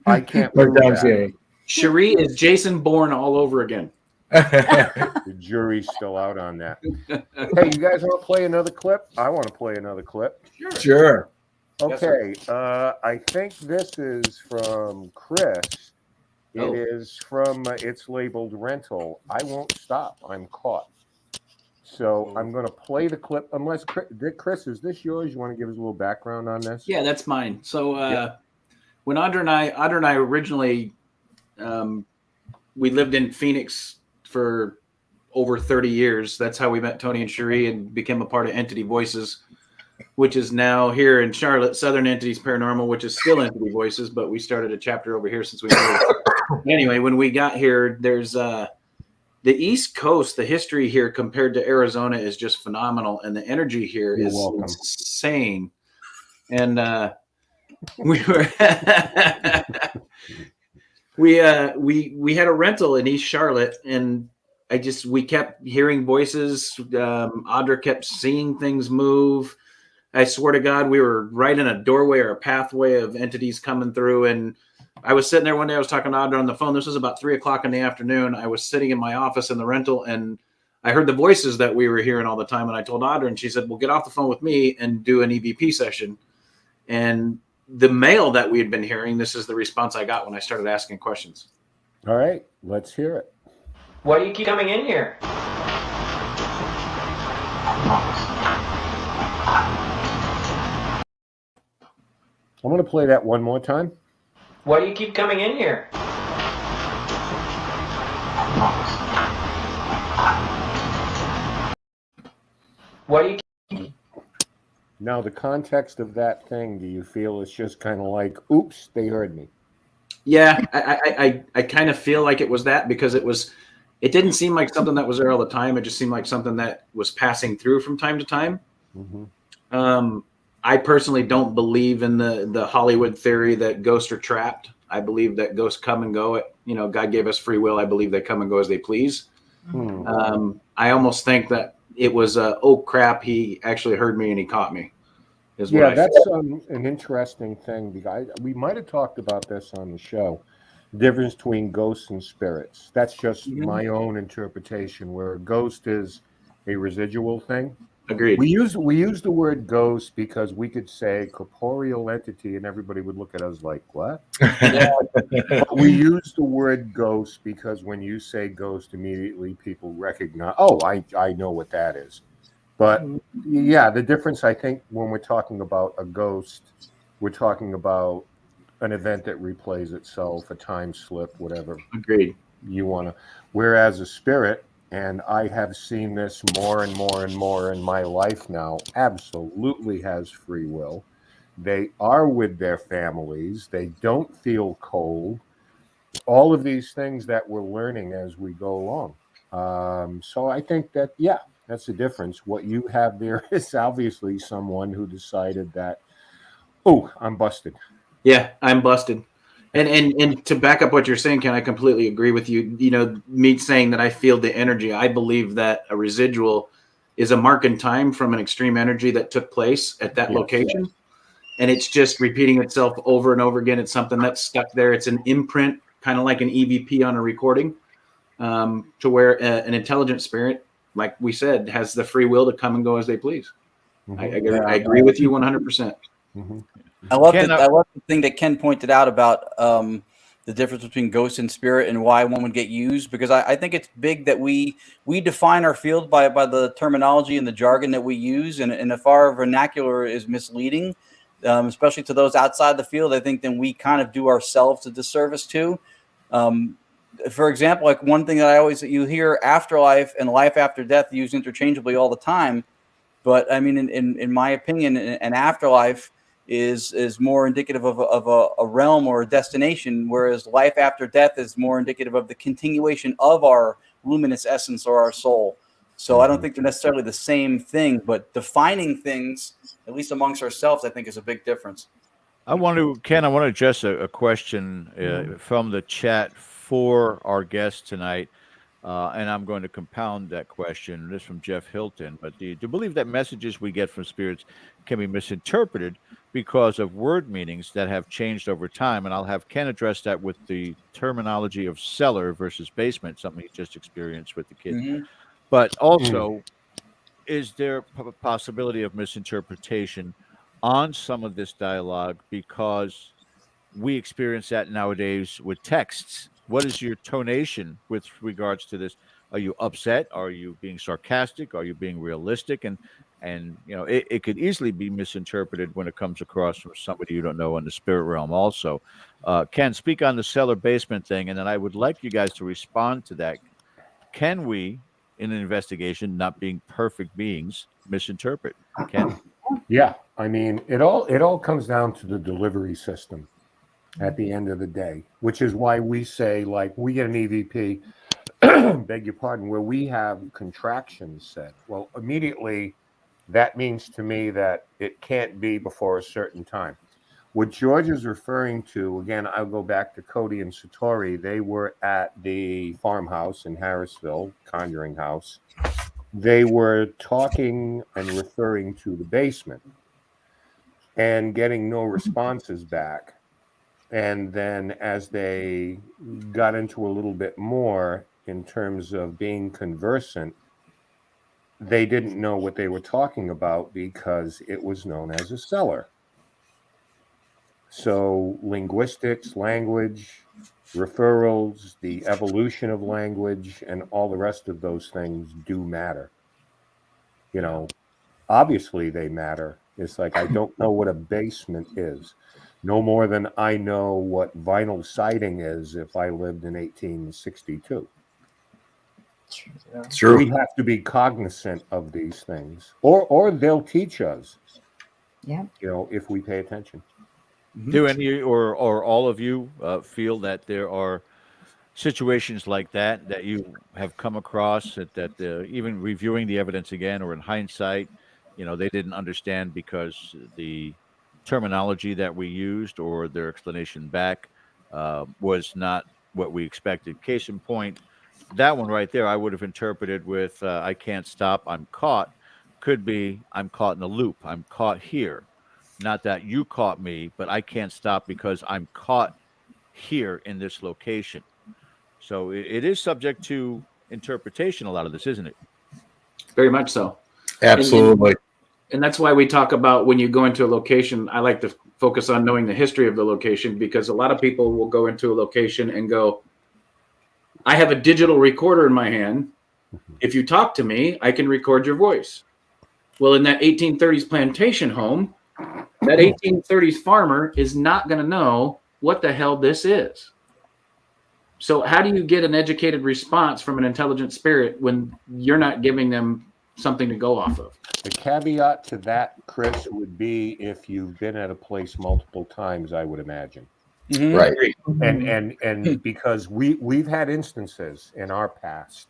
A: I can't prove that.
E: Cherie is Jason Bourne all over again.
A: The jury's still out on that. Hey, you guys want to play another clip? I want to play another clip.
C: Sure.
A: Okay. I think this is from Chris. It is from. It's labeled rental. I won't stop. I'm caught. So I'm going to play the clip. Unless Chris, is this yours? You want to give us a little background on this?
E: Yeah, that's mine. So when Audra and I originally, we lived in Phoenix for over 30 years. That's how we met Tony and Cherie and became a part of Entity Voices, which is now here in Charlotte, Southern Entities Paranormal, which is still Entity Voices, but we started a chapter over here since we moved. Anyway, when we got here, there's the East Coast, the history here compared to Arizona is just phenomenal, and the energy here is insane. And we were we had a rental in East Charlotte, and we kept hearing voices. Audra kept seeing things move. I swear to God, we were right in a doorway or a pathway of entities coming through, and I was sitting there one day, I was talking to Audra on the phone. This was about 3:00 in the afternoon. I was sitting in my office in the rental, and I heard the voices that we were hearing all the time. And I told Audra, and she said, well, get off the phone with me and do an EVP session. And the mail that we had been hearing, this is the response I got when I started asking questions.
A: All right, let's hear it.
P: Why do you keep coming in here?
A: I'm going to play that one more time.
P: Why do you keep coming in here? Why do you keep...
A: Now, the context of that thing, do you feel it's just kind of like, oops, they heard me?
E: Yeah, I kind of feel like it was that, because it didn't seem like something that was there all the time. It just seemed like something that was passing through from time to time. Mm-hmm. I personally don't believe in the Hollywood theory that ghosts are trapped. I believe that ghosts come and go. God gave us free will. I believe they come and go as they please. I almost think that it was oh crap, he actually heard me and he caught me.
A: Yeah, that's an interesting thing, because we might have talked about this on the show. difference between ghosts and spirits. That's just my own interpretation, where a ghost is a residual thing.
E: Agreed.
A: We use the word ghost because we could say corporeal entity, and everybody would look at us like, "What?" But we use the word ghost because when you say ghost, immediately people recognize, "Oh, I know what that is." But yeah, the difference, I think, when we're talking about a ghost, we're talking about an event that replays itself, a time slip, whatever.
E: Agreed.
A: You want to. Whereas a spirit, and I have seen this more and more and more in my life now, absolutely has free will. They are with their families. They don't feel cold. All of these things that we're learning as we go along. So I think that, yeah, that's the difference. What you have there is obviously someone who decided that, oh, I'm busted.
E: Yeah, I'm busted. And to back up what you're saying, Ken, I completely agree with you. You know, me saying that I feel the energy, I believe that a residual is a mark in time from an extreme energy that took place at that location. And it's just repeating itself over and over again. It's something that's stuck there. It's an imprint, kind of like an EVP on a recording, to where an intelligent spirit, like we said, has the free will to come and go as they please. I agree with you 100%.
F: I love the thing that Ken pointed out about the difference between ghost and spirit and why one would get used, because I think it's big that we define our field by the terminology and the jargon that we use, and if our vernacular is misleading, especially to those outside the field, I think then we kind of do ourselves a disservice too. For example, like one thing that you hear afterlife and life after death used interchangeably all the time, but I mean, in my opinion, an afterlife is more indicative of a realm or a destination, whereas life after death is more indicative of the continuation of our luminous essence or our soul. So I don't think they're necessarily the same thing, but defining things, at least amongst ourselves, I think is a big difference.
B: Ken, I want to address a question from the chat for our guest tonight. And I'm going to compound that question. This is from Jeff Hilton. But do you believe that messages we get from spirits can be misinterpreted because of word meanings that have changed over time? And I'll have Ken address that with the terminology of cellar versus basement, something he just experienced with the kids. But also, is there a possibility of misinterpretation on some of this dialogue because we experience that nowadays with texts? What is your tonation with regards to this? Are you upset? Are you being sarcastic? Are you being realistic? And you know, it could easily be misinterpreted when it comes across from somebody you don't know in the spirit realm. Also, Ken, speak on the cellar basement thing, and then I would like you guys to respond to that. Can we, in an investigation, not being perfect beings, misinterpret? Ken?
A: Yeah, I mean, it all comes down to the delivery system at the end of the day, which is why we say, like, we get an EVP, beg your pardon, where we have contractions said. Well, immediately that means to me that it can't be before a certain time. What George is referring to, again, I'll go back to Cody and Satori. They were at the farmhouse in Harrisville, Conjuring House. They were talking and referring to the basement and getting no responses back. And then as they got into a little bit more in terms of being conversant, they didn't know what they were talking about because it was known as a cellar. So linguistics, language, referrals, the evolution of language, and all the rest of those things do matter. You know, obviously they matter. It's like, I don't know what a basement is. No more than I know what vinyl siding is if I lived in 1862.
C: True.
A: We have to be cognizant of these things, or they'll teach us.
D: Yeah.
A: You know, if we pay attention.
B: Do any or all of you feel that there are situations like that you have come across that even reviewing the evidence again or in hindsight, you know, they didn't understand because the terminology that we used or their explanation back was not what we expected? Case in point, that one right there, I would have interpreted with I can't stop, I'm caught. Could be I'm caught in a loop. I'm caught here. Not that you caught me, but I can't stop because I'm caught here in this location. So it is subject to interpretation, a lot of this, isn't it?
E: Very much so.
C: Absolutely.
E: And that's why we talk about when you go into a location, I like to focus on knowing the history of the location, because a lot of people will go into a location and go, I have a digital recorder in my hand. If you talk to me, I can record your voice. Well, in that 1830s plantation home, that 1830s farmer is not going to know what the hell this is. So how do you get an educated response from an intelligent spirit when you're not giving them something to go off of?
A: The caveat to that, Chris, would be if you've been at a place multiple times, I would imagine.
F: Mm-hmm.
C: Right.
A: And because we've had instances in our past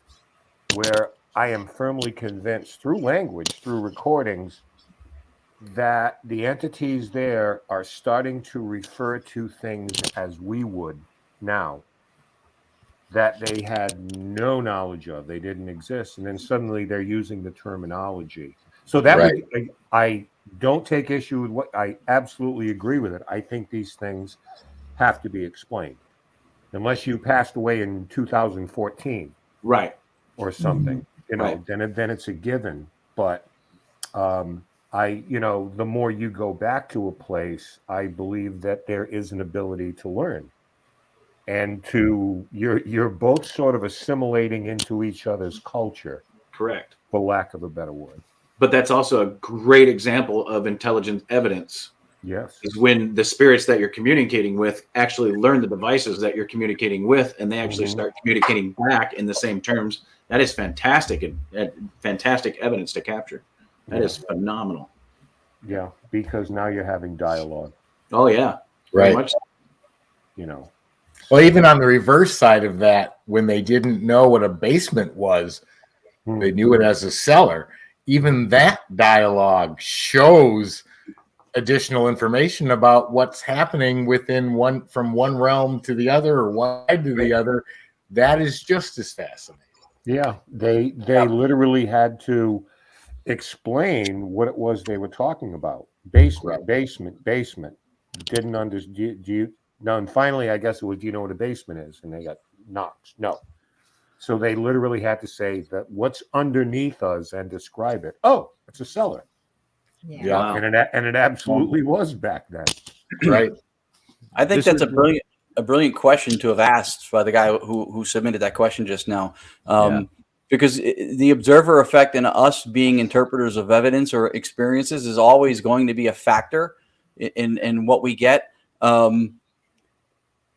A: where I am firmly convinced through language, through recordings, that the entities there are starting to refer to things as we would now, that they had no knowledge of, they didn't exist, and then suddenly they're using the terminology. So that
C: Right.
A: I don't take issue with what I absolutely agree with it. I think these things have to be explained, unless you passed away in 2014,
E: right,
A: or something. You know,
E: right.
A: then it's a given. But the more you go back to a place, I believe that there is an ability to learn. And you're both sort of assimilating into each other's culture.
E: Correct.
A: For lack of a better word.
E: But that's also a great example of intelligent evidence.
A: Yes.
E: Is when the spirits that you're communicating with actually learn the devices that you're communicating with, and they actually start communicating back in the same terms. That is fantastic, and fantastic evidence to capture. That is phenomenal.
A: Yeah, because now you're having dialogue.
E: Oh yeah.
C: Right.
E: Much,
A: you know.
C: Well, even on the reverse side of that, when they didn't know what a basement was, they knew it as a cellar. Even that dialogue shows additional information about what's happening from one realm to the other, or one side to the other. That is just as fascinating.
A: Yeah, they literally had to explain what it was they were talking about. Basement. Didn't understand. And finally, I guess it was, do you know what a basement is? And they got knocked. No. So they literally had to say that what's underneath us and describe it. Oh, it's a cellar.
D: Yeah.
E: Wow.
A: And it absolutely was back then.
C: Right.
F: I think that's a brilliant question to have asked by the guy who submitted that question just now. Because the observer effect and us being interpreters of evidence or experiences is always going to be a factor in what we get.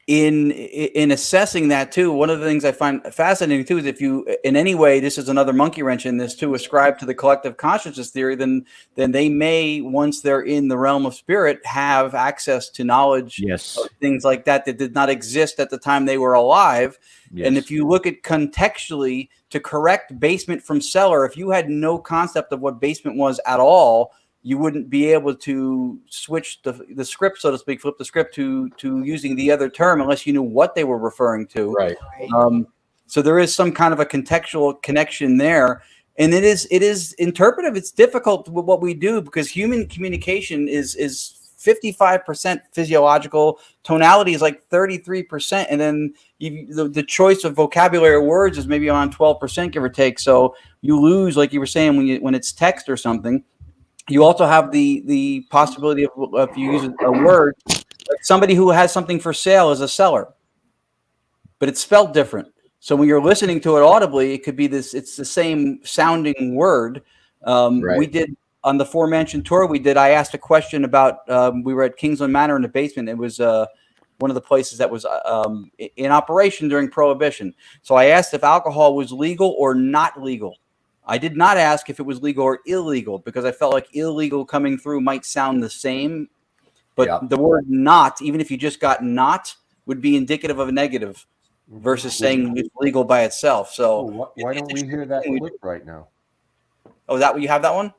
F: In assessing that too, one of the things I find fascinating too is if you, in any way, this is another monkey wrench in this, to ascribe to the collective consciousness theory, then they may, once they're in the realm of spirit, have access to knowledge, of things like that did not exist at the time they were alive. Yes. And if you look at contextually to correct basement from cellar, if you had no concept of what basement was at all, you wouldn't be able to switch the script, so to speak, flip the script to using the other term unless you knew what they were referring to.
C: Right.
F: So there is some kind of a contextual connection there. And it is interpretive. It's difficult with what we do because human communication is 55% physiological. Tonality is like 33%. And then the choice of vocabulary words is maybe around 12%, give or take. So you lose, like you were saying, when it's text or something. You also have the possibility of, if you use a word, like somebody who has something for sale is a seller, but it's spelled different. So when you're listening to it audibly, it could be it's the same sounding word.
C: Right.
F: We did on the 4-mansion tour. I asked a question about, we were at Kingsland Manor in the basement. It was one of the places that was in operation during Prohibition. So I asked if alcohol was legal or not legal. I did not ask if it was legal or illegal because I felt like illegal coming through might sound the same. But the word not, even if you just got not, would be indicative of a negative versus saying it's legal by itself. So
A: why don't we hear that clip right now?
F: Oh, is that what you have that one?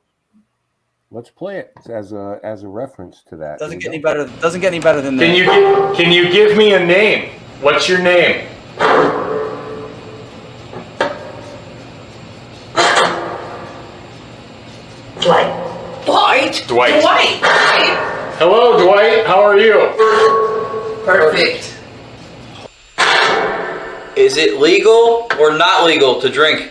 A: Let's play it as a reference to that.
F: Doesn't get any better. Doesn't get any better than that.
Q: Can you give me a name? What's your name? Dwight. Hello, Dwight. How are you?
R: Perfect.
F: Is it legal or not legal to drink?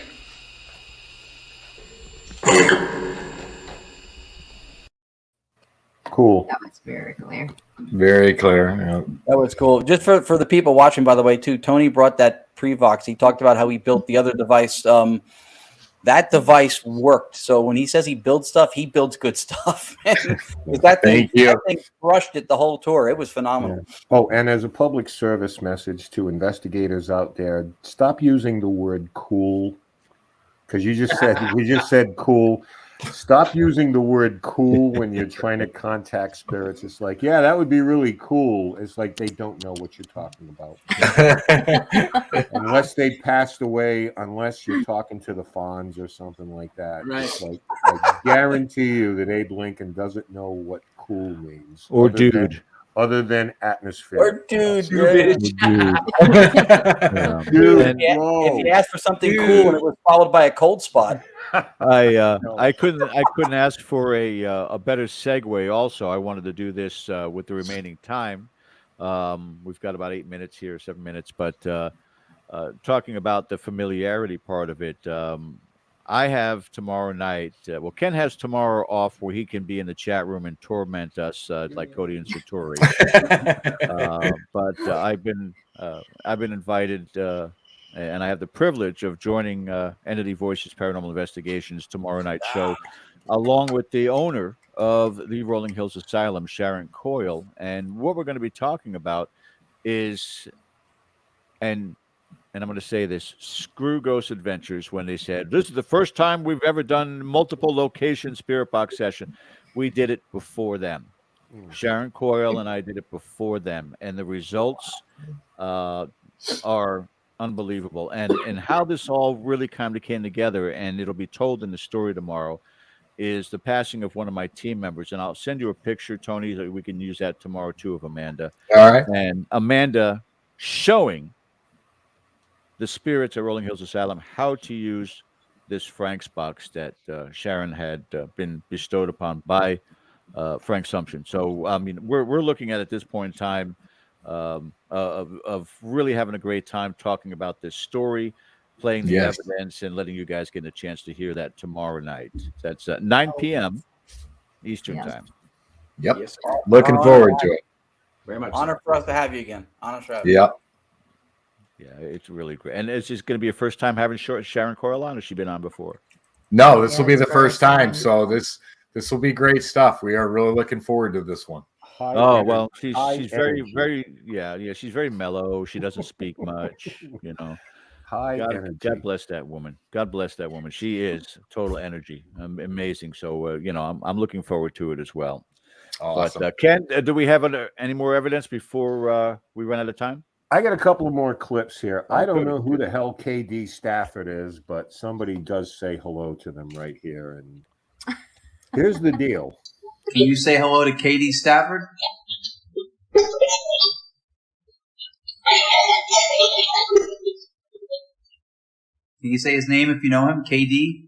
A: Cool.
D: That was very clear.
C: Very clear. Yeah.
F: That was cool. Just for the people watching, by the way, too, Tony brought that Prevox. He talked about how he built the other device. That device worked. So when he says he builds stuff, he builds good stuff. that thing crushed it the whole tour. It was phenomenal.
A: Yeah. Oh, and as a public service message to investigators out there, stop using the word cool, because we just said cool. Stop using the word cool when you're trying to contact spirits. It's like, yeah, that would be really cool. It's like they don't know what you're talking about. Unless they passed away, unless you're talking to the Fonz or something like that.
E: Right.
A: It's like, I guarantee you that Abe Lincoln doesn't know what cool means.
B: Or dude.
A: Other than atmosphere.
F: Or dude.
A: Dude.
F: If you asked for something cool and it was followed by a cold spot.
B: I couldn't ask for a better segue. Also, I wanted to do this with the remaining time. We've got about 8 minutes here, 7 minutes, but talking about the familiarity part of it. I have tomorrow night. Ken has tomorrow off where he can be in the chat room and torment us like Cody and Satori. But I've been invited. And I have the privilege of joining Entity Voices Paranormal Investigations tomorrow night show, along with the owner of the Rolling Hills Asylum, Sharon Coyle. And what we're going to be talking about is, and I'm going to say this, screw Ghost Adventures when they said, this is the first time we've ever done multiple location spirit box session. We did it before them. Sharon Coyle and I did it before them. And the results are unbelievable, and how this all really kind of came together, and it'll be told in the story tomorrow, is the passing of one of my team members. And I'll send you a picture, Tony, so we can use that tomorrow too, of Amanda.
C: All right.
B: And Amanda showing the spirits at Rolling Hills Asylum how to use this Frank's box that Sharon had been bestowed upon by Frank Sumption. So I mean, we're looking at this point in time of really having a great time talking about this story, playing the evidence, and letting you guys get a chance to hear that tomorrow night. That's 9 p.m. Eastern time.
C: Yep.
E: Yes,
C: Looking forward to it.
E: Very much.
F: Honor for us to have you again. Honor for having you.
C: Yep.
B: Yeah, it's really great. And it's just going to be a first time having Sharon Coyle on, or has she been on before?
C: No, this will be the first time. So this will be great stuff. We are really looking forward to this one.
B: Oh, well, she's very she's very mellow. She doesn't speak much, you know. God bless that woman. God bless that woman. She is total energy. Amazing. So you know, I'm looking forward to it as well.
C: Awesome.
B: But Ken, do we have any more evidence before we run out of time?
A: I got a couple of more clips here. I don't know who the hell KD Stafford is, but somebody does say hello to them right here. And here's the deal.
F: Can you say hello to Katie Stafford? Can you say his name if you know him? KD?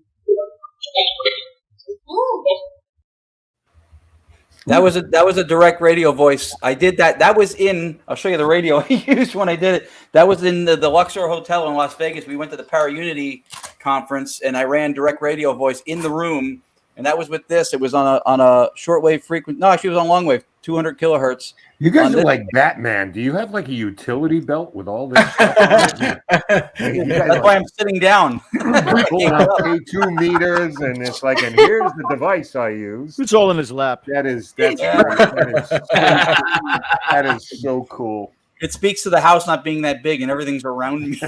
F: That was a direct radio voice. I did that. That was in. I'll show you the radio I used when I did it. That was in the Luxor Hotel in Las Vegas. We went to the Para-Unity conference, and I ran direct radio voice in the room. And that was with this. It was on a shortwave frequency. No, actually, it was on long wave, 200 kilohertz.
A: You guys are like Batman. Do you have like a utility belt with all this stuff on it?
F: That's why I'm sitting down.
A: Pulling out K2 meters, and it's like, and here's the device I use.
B: It's all in his lap.
A: That is so cool.
F: It speaks to the house not being that big and everything's around me.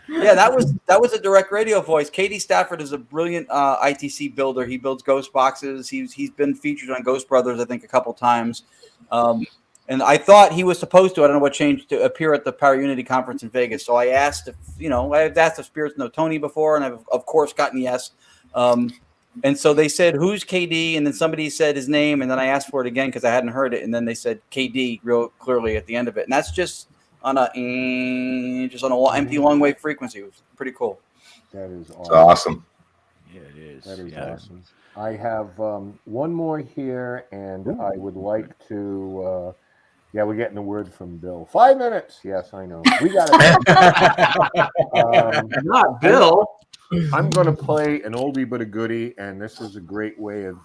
F: Yeah, that was a direct radio voice. Katie Stafford is a brilliant ITC builder. He builds ghost boxes. He's been featured on Ghost Brothers, I think, a couple times. And I thought he was supposed to, I don't know what changed, to appear at the Para-Unity conference in Vegas. So I asked I've asked if spirits know Tony before, and I've of course gotten yes. And so they said, who's KD? And then somebody said his name, and then I asked for it again because I hadn't heard it. And then they said KD real clearly at the end of it. And that's just on an empty long wave frequency. It was pretty cool.
A: That is
C: awesome.
B: Yeah, it is.
A: That is awesome. I have one more here, and I would like to Yeah, we're getting a word from Bill. 5 minutes. Yes, I know. We got it.
E: Not Bill.
A: I'm going to play an oldie but a goodie, and this is a great way of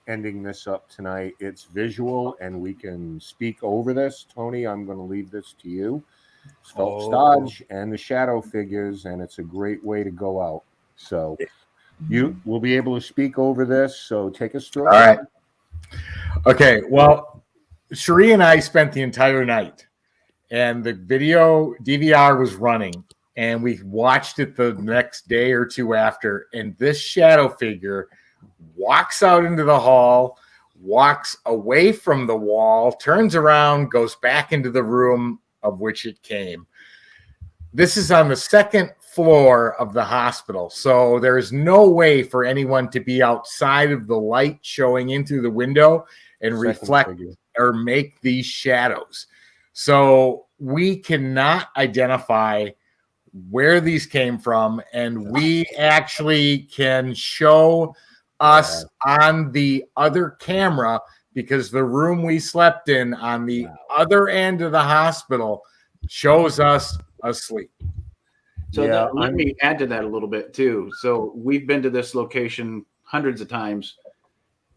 A: ending this up tonight. It's visual, and we can speak over this. Tony, I'm going to leave this to you. It's Phelps Dodge and the shadow figures, and it's a great way to go out. So you will be able to speak over this, so take a stroke.
C: All right. Okay, well, Cherie and I spent the entire night, and the video DVR was running, and we watched it the next day or two after, and this shadow figure walks out into the hall, walks away from the wall, turns around, goes back into the room of which it came. This is on the second floor of the hospital, so there is no way for anyone to be outside of the light showing in through the window and reflect or make these shadows. So we cannot identify where these came from, and we actually can show us on the other camera, because the room we slept in on the other end of the hospital shows us asleep.
E: So let me add to that a little bit too. So we've been to this location hundreds of times.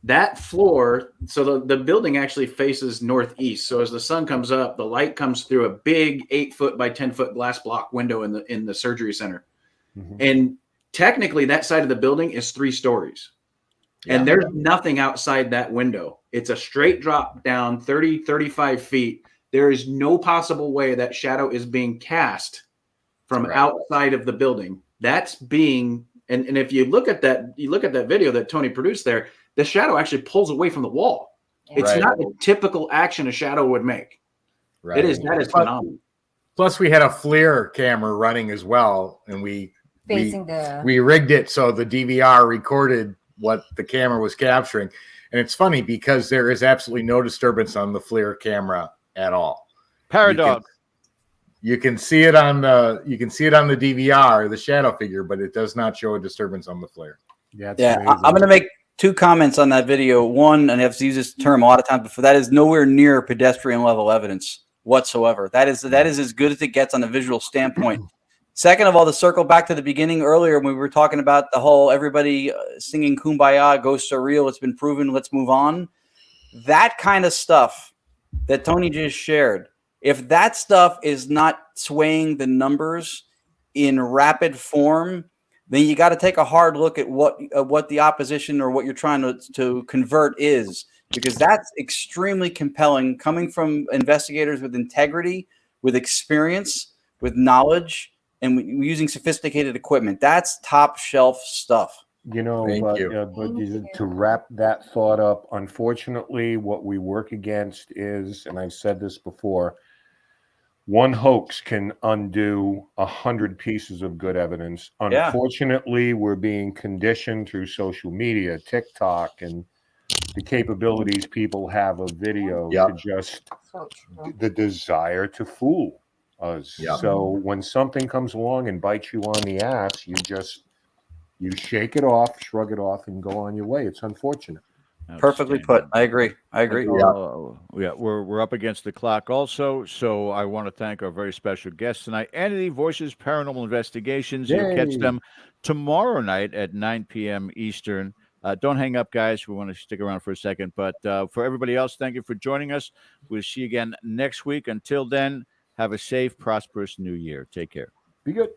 E: That floor, so the building actually faces northeast. So as the sun comes up, the light comes through a big 8-foot by 10-foot glass block window in the surgery center. Mm-hmm. And technically that side of the building is 3 stories. Yeah. And there's nothing outside that window. It's a straight drop down 30, 35 feet. There is no possible way that shadow is being cast from outside of the building. That's being, and if you look at that video that Tony produced there, the shadow actually pulls away from the wall. It's not the typical action a shadow would make. That is phenomenal.
C: Plus we had a FLIR camera running as well, and we rigged it so the DVR recorded what the camera was capturing. And it's funny because there is absolutely no disturbance on the FLIR camera at all.
B: Paradox.
C: You can see it on the DVR, the shadow figure, but it does not show a disturbance on the FLIR.
F: Yeah, I'm going to make 2 comments on that video. One, and I've used this term a lot of times before, that is nowhere near pedestrian level evidence whatsoever. That is as good as it gets on a visual standpoint. Second of all, to circle back to the beginning earlier when we were talking about the whole everybody singing Kumbaya, ghosts are real, it's been proven, let's move on. That kind of stuff that Tony just shared, if that stuff is not swaying the numbers in rapid form, then you got to take a hard look at what the opposition or what you're trying to convert is, because that's extremely compelling coming from investigators with integrity, with experience, with knowledge, and using sophisticated equipment. That's top shelf stuff.
A: You know, but to wrap that thought up, unfortunately, what we work against is, and I've said this before, one hoax can undo 100 pieces of good evidence. Unfortunately, we're being conditioned through social media, TikTok, and the capabilities people have of video to just the desire to fool us. So when something comes along and bites you on the ass, you shake it off, shrug it off, and go on your way. It's unfortunate.
F: Perfectly put. I agree.
B: Yeah, we're up against the clock also. So I want to thank our very special guests tonight, Entity Voices Paranormal Investigations.
A: Yay.
B: You'll catch them tomorrow night at 9 p.m. Eastern. Don't hang up, guys. We want to stick around for a second. But for everybody else, thank you for joining us. We'll see you again next week. Until then, have a safe, prosperous new year. Take care.
A: Be good.